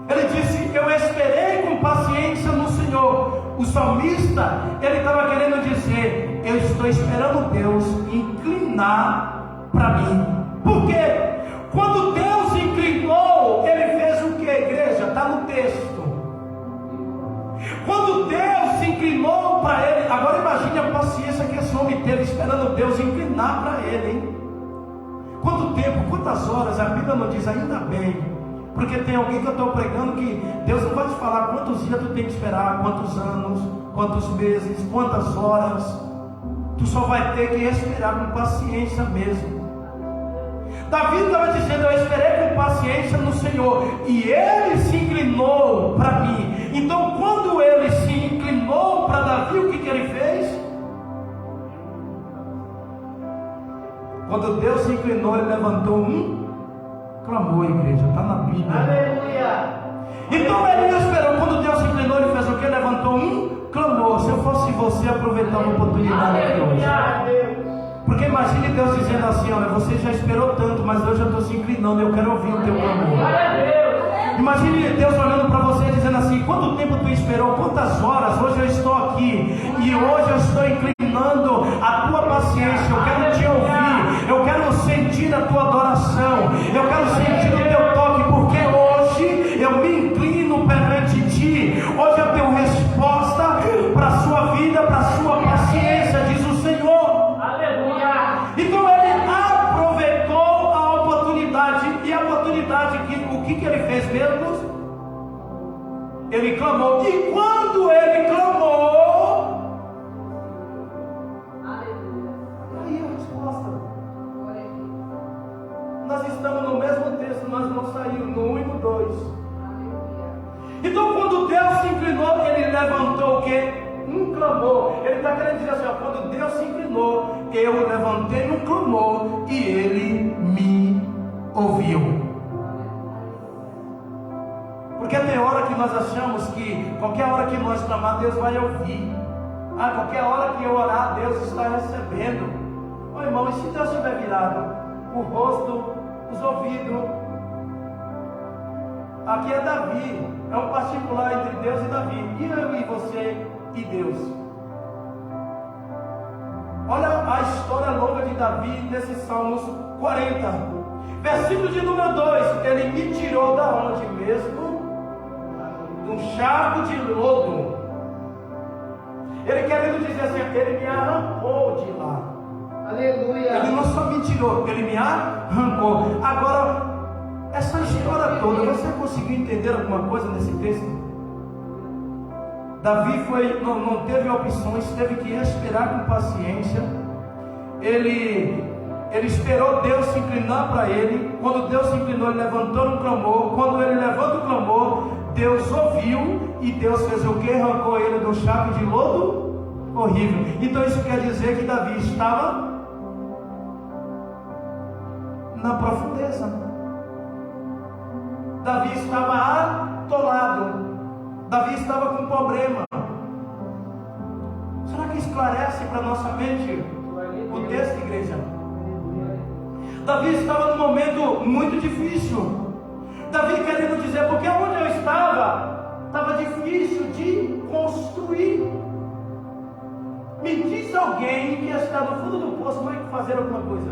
Ele disse, eu esperei com paciência no Senhor. O salmista, ele estava querendo dizer, eu estou esperando Deus inclinar para mim. Por quê? Quando Deus inclinou, ele fez o que, igreja? Está no texto. Quando Deus se inclinou para ele, agora imagine a paciência que esse homem teve esperando Deus inclinar para ele, hein? Quanto tempo, quantas horas? A Bíblia não diz, ainda bem, porque tem alguém que eu estou pregando que Deus não vai te falar quantos dias tu tem que esperar, quantos anos, quantos meses, quantas horas. Tu só vai ter que esperar com paciência mesmo. Davi estava dizendo, eu esperei com paciência no Senhor, e ele se inclinou para mim. Então quando ele se inclinou para Davi, o que ele fez? Quando Deus se inclinou, ele levantou um clamor, igreja, está na Bíblia. Aleluia. Então ele não esperou, quando Deus se inclinou, ele fez o que? Levantou um clamor. Se eu fosse você, aproveitar a oportunidade aqui hoje. Porque imagine Deus dizendo assim, olha, você já esperou tanto, mas eu já estou se inclinando, eu quero ouvir o teu clamor. Imagine Deus olhando para você dizendo assim, quanto tempo tu esperou, quantas horas, hoje eu estou aqui, e hoje eu estou inclinando a tua paciência, eu quero te ouvir, eu quero sentir a tua adoração, eu quero sentir o teu toque, porque hoje eu me inclino perante ti, hoje eu tenho resposta para a sua vida, para a sua paciência, diz o Senhor. Então ele aproveitou a oportunidade, e a oportunidade, o que ele fez mesmo? Ele clamou, e quando ele clamou, aí a resposta. Nós estamos no mesmo texto, nós não saímos no 1 e no 2. Então quando Deus se inclinou, ele levantou o quê? Um clamor. Ele está querendo dizer assim, ó, quando Deus se inclinou, eu levantei um clamor e ele me ouviu. Porque tem hora que nós achamos que qualquer hora que nós clamar, Deus vai ouvir. Ah, qualquer hora que eu orar, Deus está recebendo. Ô irmão, e se Deus tiver virado o rosto, os ouvidos? Aqui é Davi, é um particular entre Deus e Davi. E eu e você e Deus. Olha a história longa de Davi nesse Salmos 40. Versículo de número 2. Ele me tirou da onde mesmo? De um charco de lodo. Ele querendo dizer assim, ele me arrancou de lá. Aleluia. Ele não só me tirou, ele me arrancou. Agora, essa história toda, você conseguiu entender alguma coisa nesse texto? Davi não teve opções, teve que esperar com paciência. Ele esperou Deus se inclinar para ele. Quando Deus se inclinou, ele levantou um clamor. Quando ele levanta o clamor, Deus ouviu e Deus fez o que? Arrancou ele do charco de lodo horrível. Então isso quer dizer que Davi estava na profundeza. Davi estava atolado. Davi estava com problema. Será que esclarece para nossa mente o texto, igreja? Davi estava num momento muito difícil. Davi querendo dizer, porque onde eu estava difícil de construir. Me diz alguém que está no fundo do poço vai fazer alguma coisa.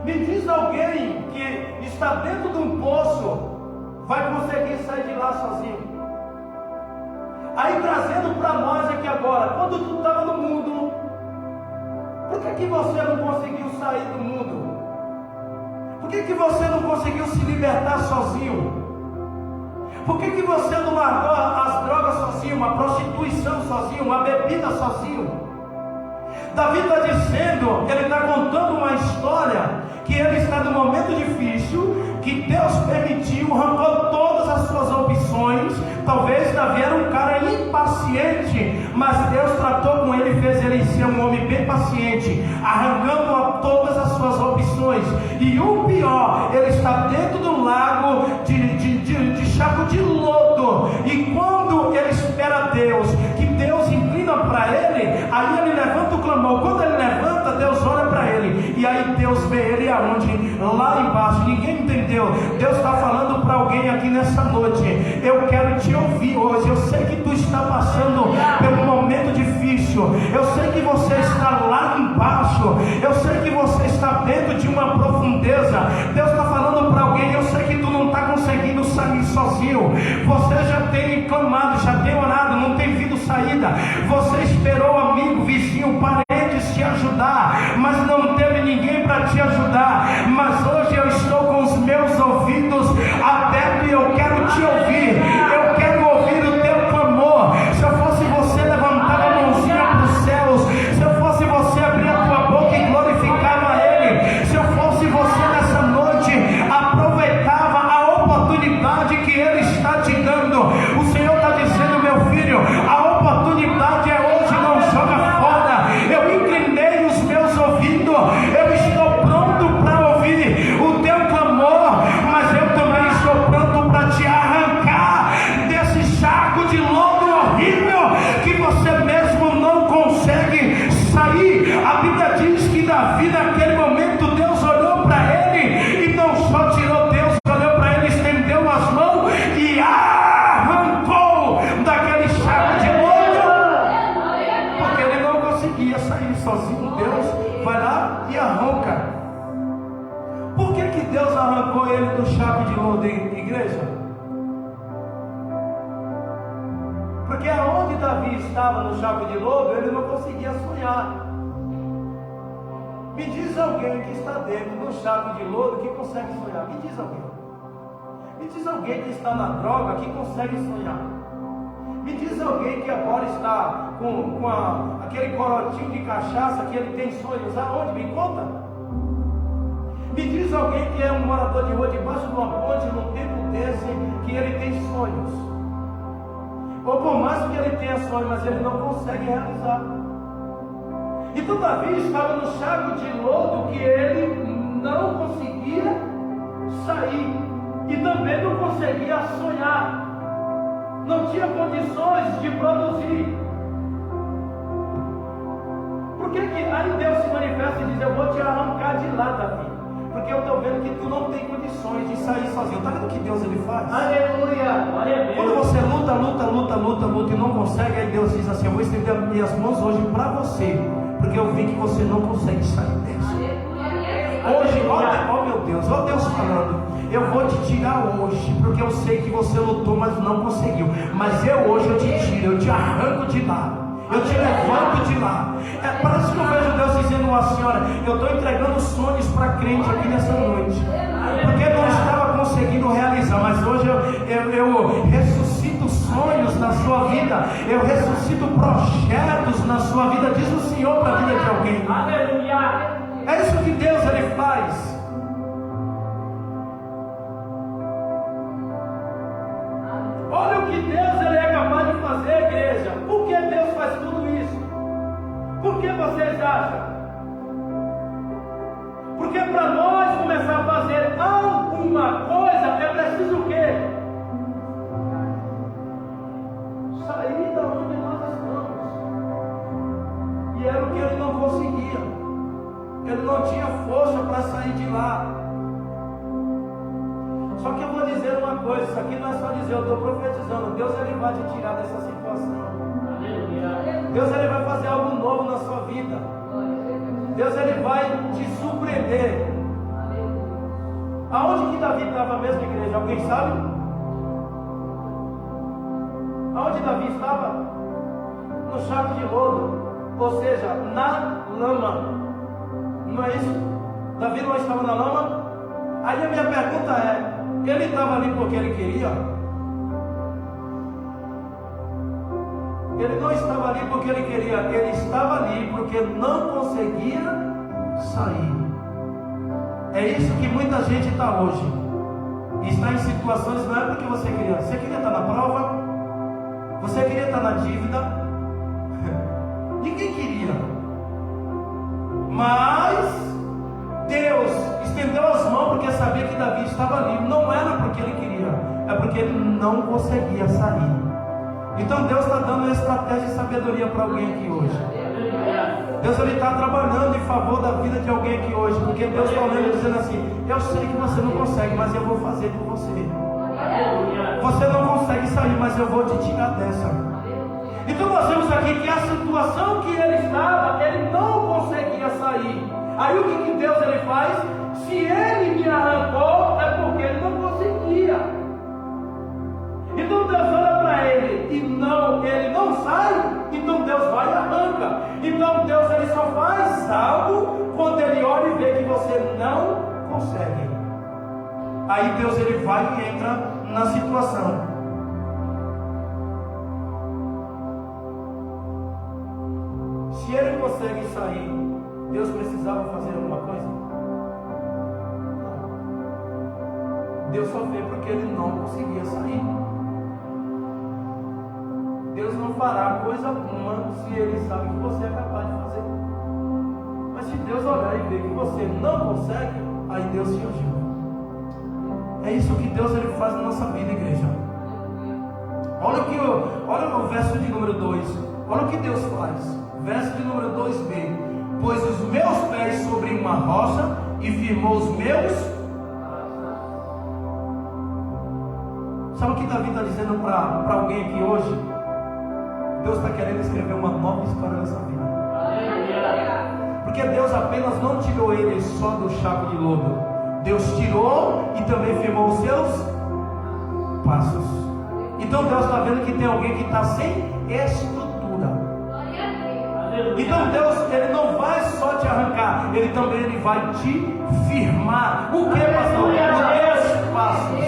Me diz alguém que está dentro de um poço vai conseguir sair de lá sozinho. Aí trazendo para nós aqui agora, quando tu estava no mundo, por que você não conseguiu sair do mundo? Por que você não conseguiu se libertar sozinho? Por que você não largou as drogas sozinho, uma prostituição sozinho, uma bebida sozinho? Davi está dizendo, ele está contando uma história, que ele está num momento difícil, que Deus permitiu, arrancou todas as suas opções. Talvez Davi era um cara impaciente, mas Deus tratou com ele e fez ele ser um homem bem paciente, arrancando todas as suas opções. E o pior, ele está dentro do lago de charco de lodo. E quando ele espera Deus, que Deus inclina para ele, aí ele levanta o clamor. Quando ele levanta, Deus olha para ele, e aí Deus vê ele aonde? Lá embaixo. Ninguém entendeu. Deus está falando para alguém aqui nessa noite. Eu quero te ouvir hoje. Eu sei que tu está passando por um momento difícil. Eu sei que você está lá embaixo. Eu sei que você está dentro de uma profundeza. Deus está falando para alguém. Eu sei que tu não está conseguindo sair sozinho. Você já tem clamado, já tem orado, não tem vindo saída. Você esperou amigo, vizinho, parentes te ajudar, mas não teve ninguém para te ajudar. Mas hoje eu estou com os meus ouvidos abertos e eu quero te ouvir. Eu quero ouvir o teu clamor. Se eu fosse você, levantava a mãozinha para os céus. Se eu fosse você, abria a tua boca e glorificava Ele. Se eu fosse você nessa noite, aproveitava a oportunidade que Ele está te dando. O Senhor está dizendo, meu filho, a oportunidade é hoje, não joga fora. Eu inclinei os meus ouvidos, eu estou pronto para ouvir o teu clamor, mas eu também estou pronto para te arrancar desse charco de lodo horrível que você mesmo não consegue sair. A Bíblia diz que Davi, naquele momento, Deus olhou para ele, e não só tirou, Deus olhou para ele, estendeu as mãos e arrancou daquele charco de lodo, porque ele não conseguia sair sozinho. Deus vai lá e arranca. Por que Deus arrancou ele do charco de lodo, igreja? Porque aonde Davi estava no charco de lodo, ele não conseguia sonhar. Me diz alguém que está dentro do charco de lodo que consegue sonhar. Me diz alguém. Me diz alguém que está na droga que consegue sonhar. Me diz alguém que agora está com aquele corotinho de cachaça que ele tem sonhos. Aonde? Me conta. Me diz alguém que é um morador de rua debaixo de uma ponte num tempo desse, que ele tem sonhos. Ou por mais que ele tenha sonhos, mas ele não consegue realizar. Então Davi estava no charco de lodo que ele não conseguia sair. E também não conseguia sonhar. Não tinha condições de produzir. que aí Deus se manifesta e diz: eu vou te arrancar de lá, Davi, porque eu estou vendo que tu não tem condições de sair sozinho. Está vendo o que Deus ele faz? Aleluia, glória a Deus. Quando você luta e não consegue, aí Deus diz assim: eu vou estender as minhas mãos hoje para você, porque eu vi que você não consegue sair dessa. Hoje, ó meu Deus, ó Deus falando: eu vou te tirar hoje, porque eu sei que você lutou, mas não conseguiu. Mas hoje eu te tiro, eu te arranco de lá, eu te levanto de lá. Parece que eu vejo Deus dizendo assim: olha, eu estou entregando sonhos para crente aqui nessa noite, porque não estava conseguindo realizar, mas hoje eu ressuscito sonhos na sua vida, eu ressuscito projetos na sua vida, diz o Senhor para a vida de alguém. Aleluia. É isso que Deus ele faz. Olha o que Deus ele é capaz de fazer, igreja. Por que Deus faz tudo isso? Por que vocês acham? Porque para nós começar a fazer alguma coisa é preciso o quê? Sair da onde nós estamos. E era o que ele não conseguia. Ele não tinha força para sair de lá. Só que eu vou dizer uma coisa: isso aqui não é só dizer, eu estou profetizando. Deus ele vai te tirar dessa situação. Deus ele vai fazer algo novo na sua vida. Deus ele vai te surpreender. Aonde que Davi estava mesmo, igreja? Alguém sabe? Aonde Davi estava? No charco de lodo, ou seja, na lama. Não é isso? Davi não estava na lama? Aí a minha pergunta é: ele estava ali porque ele queria? Ele não estava ali porque ele queria, ele estava ali porque não conseguia sair. É isso que muita gente está hoje. Está em situações, não é porque você queria. Você queria estar na prova? Você queria estar na dívida? Ninguém queria. Mas Deus estendeu as mãos porque sabia que Davi estava ali. Não era porque ele queria, é porque ele não conseguia sair. Então Deus está dando estratégia e sabedoria para alguém aqui hoje. Deus está trabalhando em favor da vida de alguém aqui hoje, porque Deus está olhando e dizendo assim: eu sei que você não consegue, mas eu vou fazer por você. Você não consegue sair, mas eu vou te tirar dessa. Então nós vemos aqui que a situação que ele estava, ele não conseguia sair. Aí o que Deus ele faz? Se ele me arrancou, é porque ele não conseguia. Então Deus olha para ele e ele não sai. Então Deus vai e arranca. Então Deus ele só faz algo quando ele olha e vê que você não consegue. Aí Deus ele vai e entra na situação. Se ele consegue sair, Deus precisava fazer alguma coisa? Não. Deus só fez porque ele não conseguia sair. Deus não fará coisa alguma se ele sabe que você é capaz de fazer. Mas se Deus olhar e ver que você não consegue, aí Deus te ajuda. É isso que Deus ele faz na nossa vida, igreja. Olha o verso de número 2. Olha o que Deus faz. Verso de número 2b: pôs os meus pés sobre uma rocha e firmou os meus. Sabe o que Davi está dizendo para alguém aqui hoje? Deus está querendo escrever uma nova história nessa vida. Porque Deus apenas não tirou ele só do charco de lodo. Deus tirou e também firmou os seus passos. Então Deus está vendo que tem alguém que está sem estrutura. Então Deus ele não vai só te arrancar, ele também vai te firmar. O que, pastor? Os teus passos.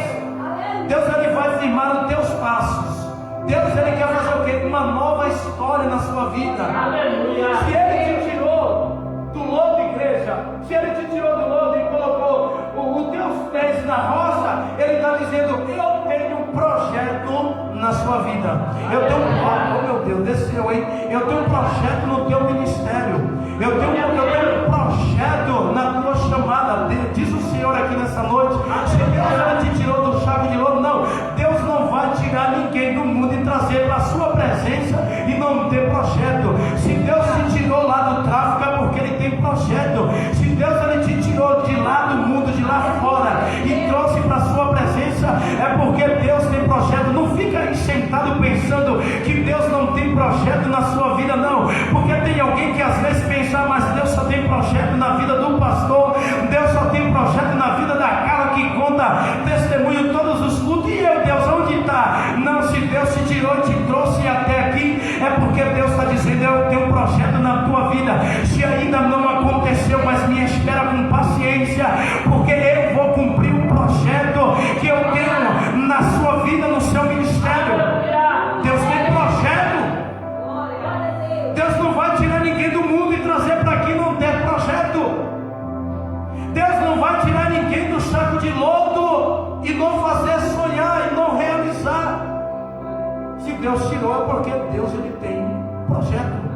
Deus ele vai firmar os teus passos. Deus ele quer fazer o quê? Uma nova história na sua vida. Se ele te tirou do lodo, igreja, se ele te tirou do lodo e colocou os teus pés na rocha, ele está dizendo: eu tenho um projeto na sua vida. Eu tenho oh meu Deus, desceu, hein? Eu tenho um projeto no teu ministério. Eu tenho um projeto na tua chamada. Diz o Senhor aqui nessa noite. Se Deus te tirou do charco de lodo, não. Deus não vai tirar ninguém do mundo e trazer para a sua presença e não ter projeto. Se Deus te tirou lá do tráfico, projeto. Se Deus ele te tirou de lá do mundo, de lá fora, e trouxe para a sua presença, é porque Deus tem projeto. Não fica aí sentado pensando que Deus não tem projeto na sua vida, não. Porque tem alguém que às vezes pensa, mas Deus só tem projeto na vida do pastor, Deus só tem projeto na vida da Carla que conta testemunho todos os cultos. E eu, Deus, onde está? Não, se Deus te tirou e te trouxe até aqui, é porque Deus está dizendo, eu tenho um projeto na tua vida. Se ainda não aconteceu, mas me espera com paciência, porque eu vou cumprir o projeto que eu tenho na sua vida, no seu ministério. Deus tem projeto. Deus não vai tirar ninguém do mundo e trazer para aqui não ter projeto. Deus não vai tirar ninguém do saco de lodo e não fazer sonhar e não realizar. Se Deus tirou é porque Deus ele tem projeto.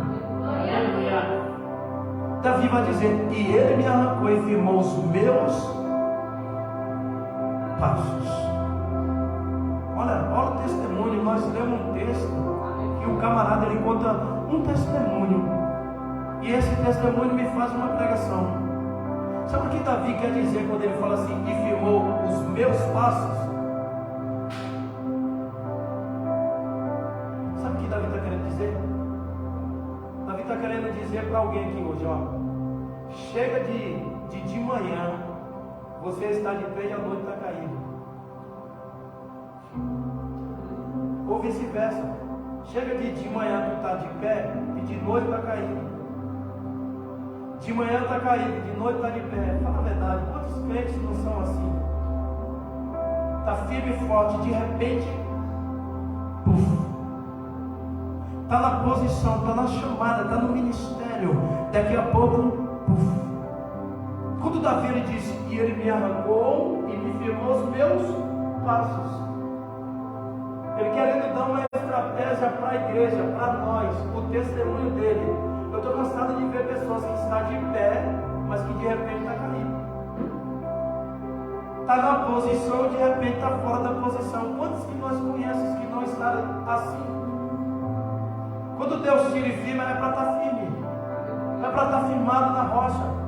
Davi vai dizer, e ele me arrancou e firmou os meus passos. Olha o testemunho. Nós lemos um texto que o camarada ele conta um testemunho, e esse testemunho me faz uma pregação. Sabe o que Davi quer dizer quando ele fala assim, e firmou os meus passos? Sabe o que Davi está querendo dizer? Davi está querendo dizer para alguém aqui hoje, ó, chega de manhã, você está de pé e a noite está caída. Ou vice-versa, chega de manhã tu está de pé e de noite está caído. De manhã está caído, de noite está de pé. Fala a verdade, quantos crentes não são assim? Está firme e forte, de repente, está na posição, está na chamada, está no ministério. Daqui a pouco, quando Davi ele disse, e ele me arrancou e me firmou os meus passos. Ele querendo dar uma estratégia para a igreja, para nós, o testemunho dele. Eu estou cansado de ver pessoas que estão de pé, mas que de repente está caído. Está na posição, de repente está fora da posição. Quantos que nós conhecemos que não estão assim? Quando Deus tira e firma, é para estar firme. É para estar firmado na rocha.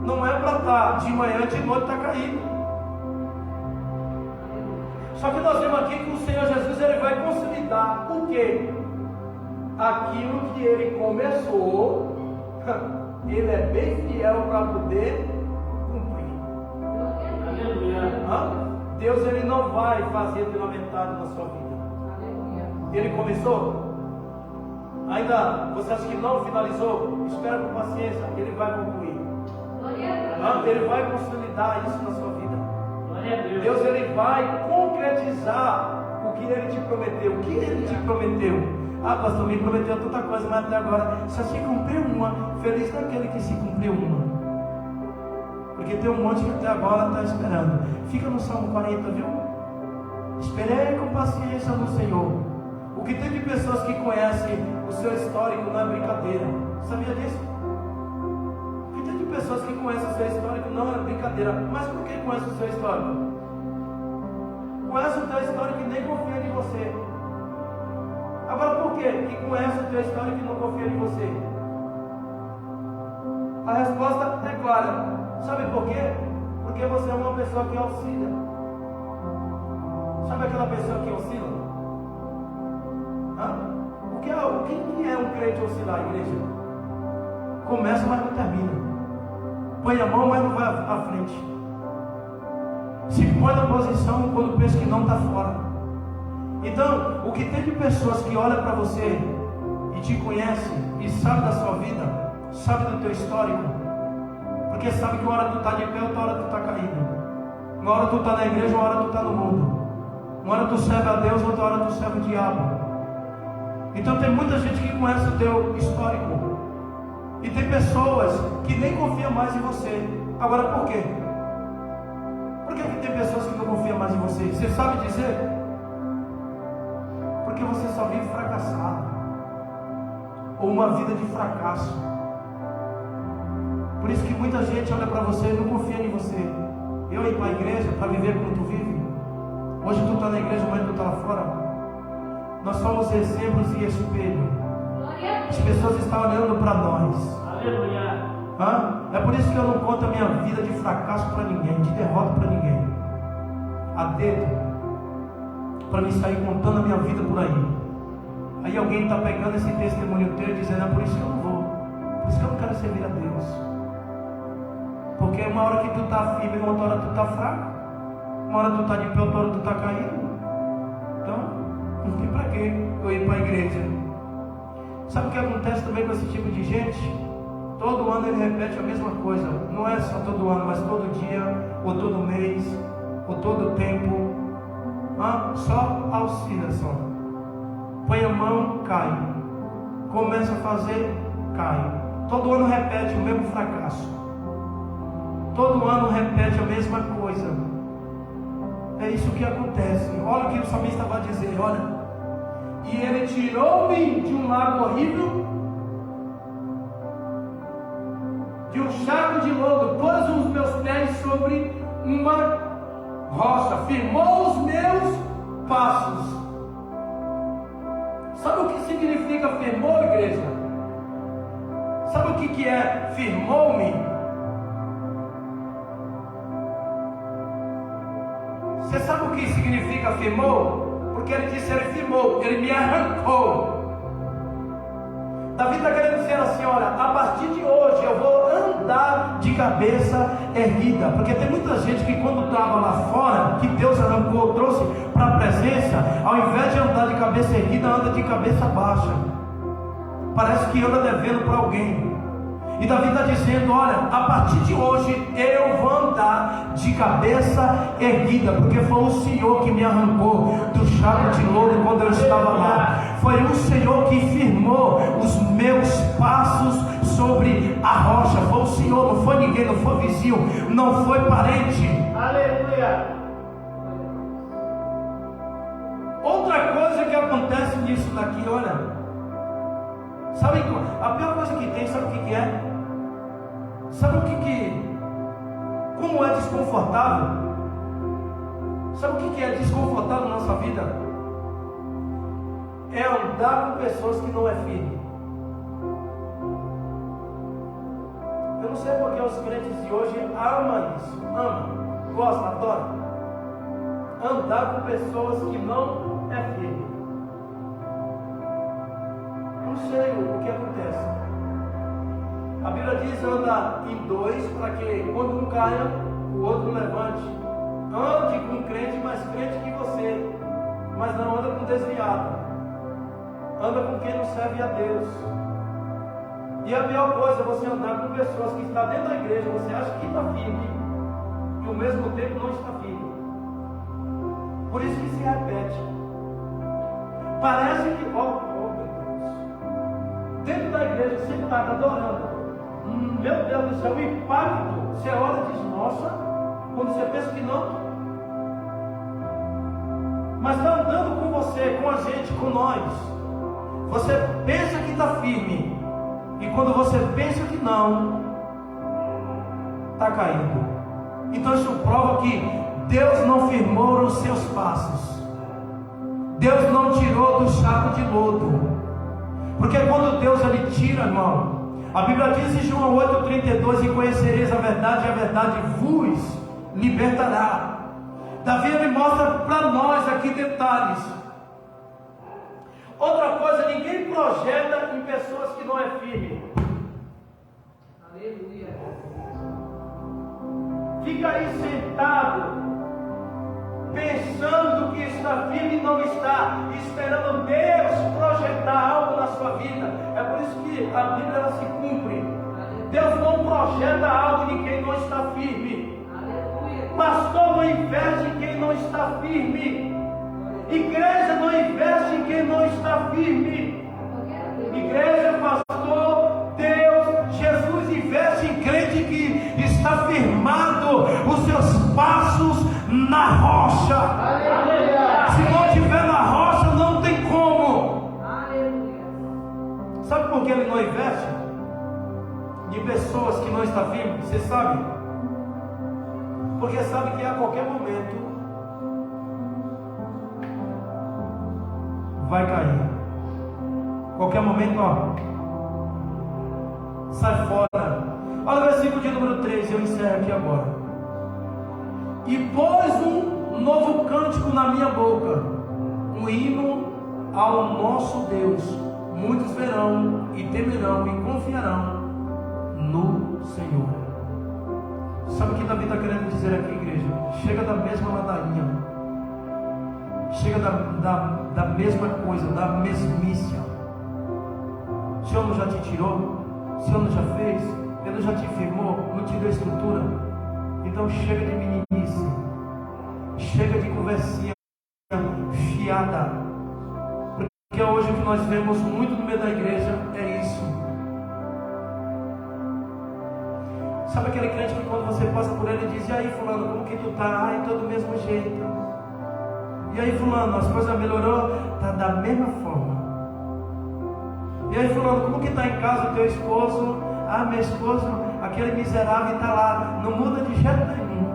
Não é para estar de manhã, de noite está caído. Só que nós vemos aqui que o Senhor Jesus ele vai consolidar o quê? Aquilo que ele começou, ele é bem fiel para poder cumprir. Deus ele não vai fazer pela metade na sua vida. Ele começou? Ainda você acha que não finalizou? Espera com paciência, ele vai concluir. Ele vai consolidar isso na sua vida. Deus ele vai concretizar o que ele te prometeu. O que ele te prometeu? Ah, pastor, me prometeu tanta coisa, mas até agora só se cumpriu uma. Feliz daquele que se cumpriu uma. Porque tem um monte que até agora está esperando. Fica no Salmo 40, viu? Esperei com paciência no Senhor. O que tem de pessoas que conhecem o seu histórico não é brincadeira. Sabia disso? O que tem de pessoas que conhecem o seu histórico não é brincadeira. Mas por que conhece o seu histórico? Conhece o teu histórico e nem confia em você. Agora por quê? Que conhece o teu histórico e não confia em você? A resposta é clara. Sabe por quê? Porque você é uma pessoa que oscila. Sabe aquela pessoa que oscila? O que é um crente oscilar, igreja? Começa, mas não termina. Põe a mão, mas não vai à frente. Se põe na posição quando pensa que não está fora. Então, o que tem de pessoas que olham para você e te conhecem e sabe da sua vida, sabe do teu histórico, porque sabe que uma hora tu está de pé, outra hora tu está caído. Uma hora tu está na igreja, uma hora tu está no mundo. Uma hora tu serve a Deus, outra hora tu serve o diabo. Então tem muita gente que conhece o teu histórico. E tem pessoas que nem confiam mais em você. Agora por quê? Por que tem pessoas que não confiam mais em você? Você sabe dizer? Porque você só vive fracassado. Ou uma vida de fracasso. Por isso que muita gente olha para você e não confia em você. Eu ir para a igreja para viver como tu vive. Hoje tu está na igreja, amanhã tu está lá fora. Nós somos exemplos e espelho. As pessoas estão olhando para nós. Aleluia. É por isso que eu não conto a minha vida de fracasso para ninguém, de derrota para ninguém. A dedo, para me sair contando a minha vida por aí. Aí alguém está pegando esse testemunho teu e dizendo: é por isso que eu não vou, por isso que eu não quero servir a Deus. Porque uma hora que tu está firme, uma hora tu está fraco, uma hora tu está de pé, outra hora tu está caído. Então, não tem para que eu ir para a igreja. Sabe o que acontece também com esse tipo de gente? Todo ano ele repete a mesma coisa. Não é só todo ano, mas todo dia, ou todo mês, ou todo tempo. Só auxilia só. Põe a mão, cai. Começa a fazer, cai. Todo ano repete o mesmo fracasso. Todo ano repete a mesma coisa. É isso que acontece. Olha o que o salmista vai dizer. Olha: e ele tirou-me de um lago horrível, de um charco de lodo, pôs os meus pés sobre uma rocha, firmou os meus passos. Sabe o que significa firmou, igreja? Sabe o que é firmou-me? Você sabe o que significa firmou? Porque ele disse: ele firmou, ele me arrancou. Davi está querendo dizer assim: olha, a partir de hoje eu vou andar de cabeça erguida. Porque tem muita gente que quando estava lá fora, que Deus arrancou, trouxe para a presença, ao invés de andar de cabeça erguida, anda de cabeça baixa. Parece que anda devendo para alguém. E Davi está dizendo: olha, a partir de hoje eu vou andar de cabeça erguida, porque foi o Senhor que me arrancou do charco de lodo quando eu estava lá. Foi o Senhor que firmou os meus passos sobre a rocha. Foi o Senhor, não foi ninguém, não foi vizinho, não foi parente. Aleluia. Outra coisa que acontece nisso daqui, olha, sabe a pior coisa que tem, sabe o que é? Sabe o como é desconfortável? Sabe o que é desconfortável na nossa vida? É andar com pessoas que não é firme. Eu não sei porque os crentes de hoje amam isso. Amam, gostam, adoram. Andar com pessoas que não é firme. Não sei o que acontece. A Bíblia diz: anda em dois, para que quando um caia, o outro levante. Ande com um crente mais crente que você, mas não anda com desviado. Anda com quem não serve a Deus. E a pior coisa é você andar com pessoas que estão dentro da igreja, você acha que está firme, e ao mesmo tempo não está firme. Por isso que se repete. Parece que, meu Deus, dentro da igreja sentado, adorando. Meu Deus do céu, o impacto, você olha e diz: nossa, quando você pensa que não, mas está andando com você, com a gente, com nós. Você pensa que está firme, e quando você pensa que não, está caindo. Então isso prova que Deus não firmou os seus passos. Deus não tirou do charco de lodo. Porque quando Deus ele tira, irmão, a Bíblia diz em João 8,32: e conhecereis a verdade vos libertará. Davi ele mostra para nós aqui detalhes. Outra coisa, ninguém projeta em pessoas que não é firme. Aleluia. Fica aí sentado, pensando que está firme e não está, esperando Deus projetar algo na sua vida. É por isso que a Bíblia ela se cumpre. Deus não projeta algo em quem não está firme. Pastor não investe em quem não está firme. Igreja não investe em quem não está firme. Igreja, pastor, Deus, Jesus investe em crente que está firmado os seus passos na rocha. Se não tiver na rocha, não tem como. Sabe por que ele não investe de pessoas que não estão firmes? Você sabe? Porque sabe que a qualquer momento vai cair. Qualquer momento, sai fora. Olha o versículo de número 3, eu encerro aqui agora. E pôs um novo cântico na minha boca, um hino ao nosso Deus. Muitos verão e temerão e confiarão no Senhor. Sabe o que Davi está querendo dizer aqui, igreja? Chega da mesma ladainha. Chega da mesma coisa, da mesmice. O Senhor não já te tirou? O Senhor não já fez? Ele não já te firmou? Não te deu estrutura? Então chega de meninice. Chega de conversinha fiada. Porque hoje o que nós vemos muito no meio da igreja é isso. Sabe aquele crente que quando você passa por ele diz: e aí fulano, como que tu tá? Ai, tô do mesmo jeito. E aí fulano, as coisas melhorou? Tá da mesma forma. E aí fulano, como que tá em casa o teu esposo? Ah, meu esposo, aquele miserável está lá, não muda de jeito nenhum.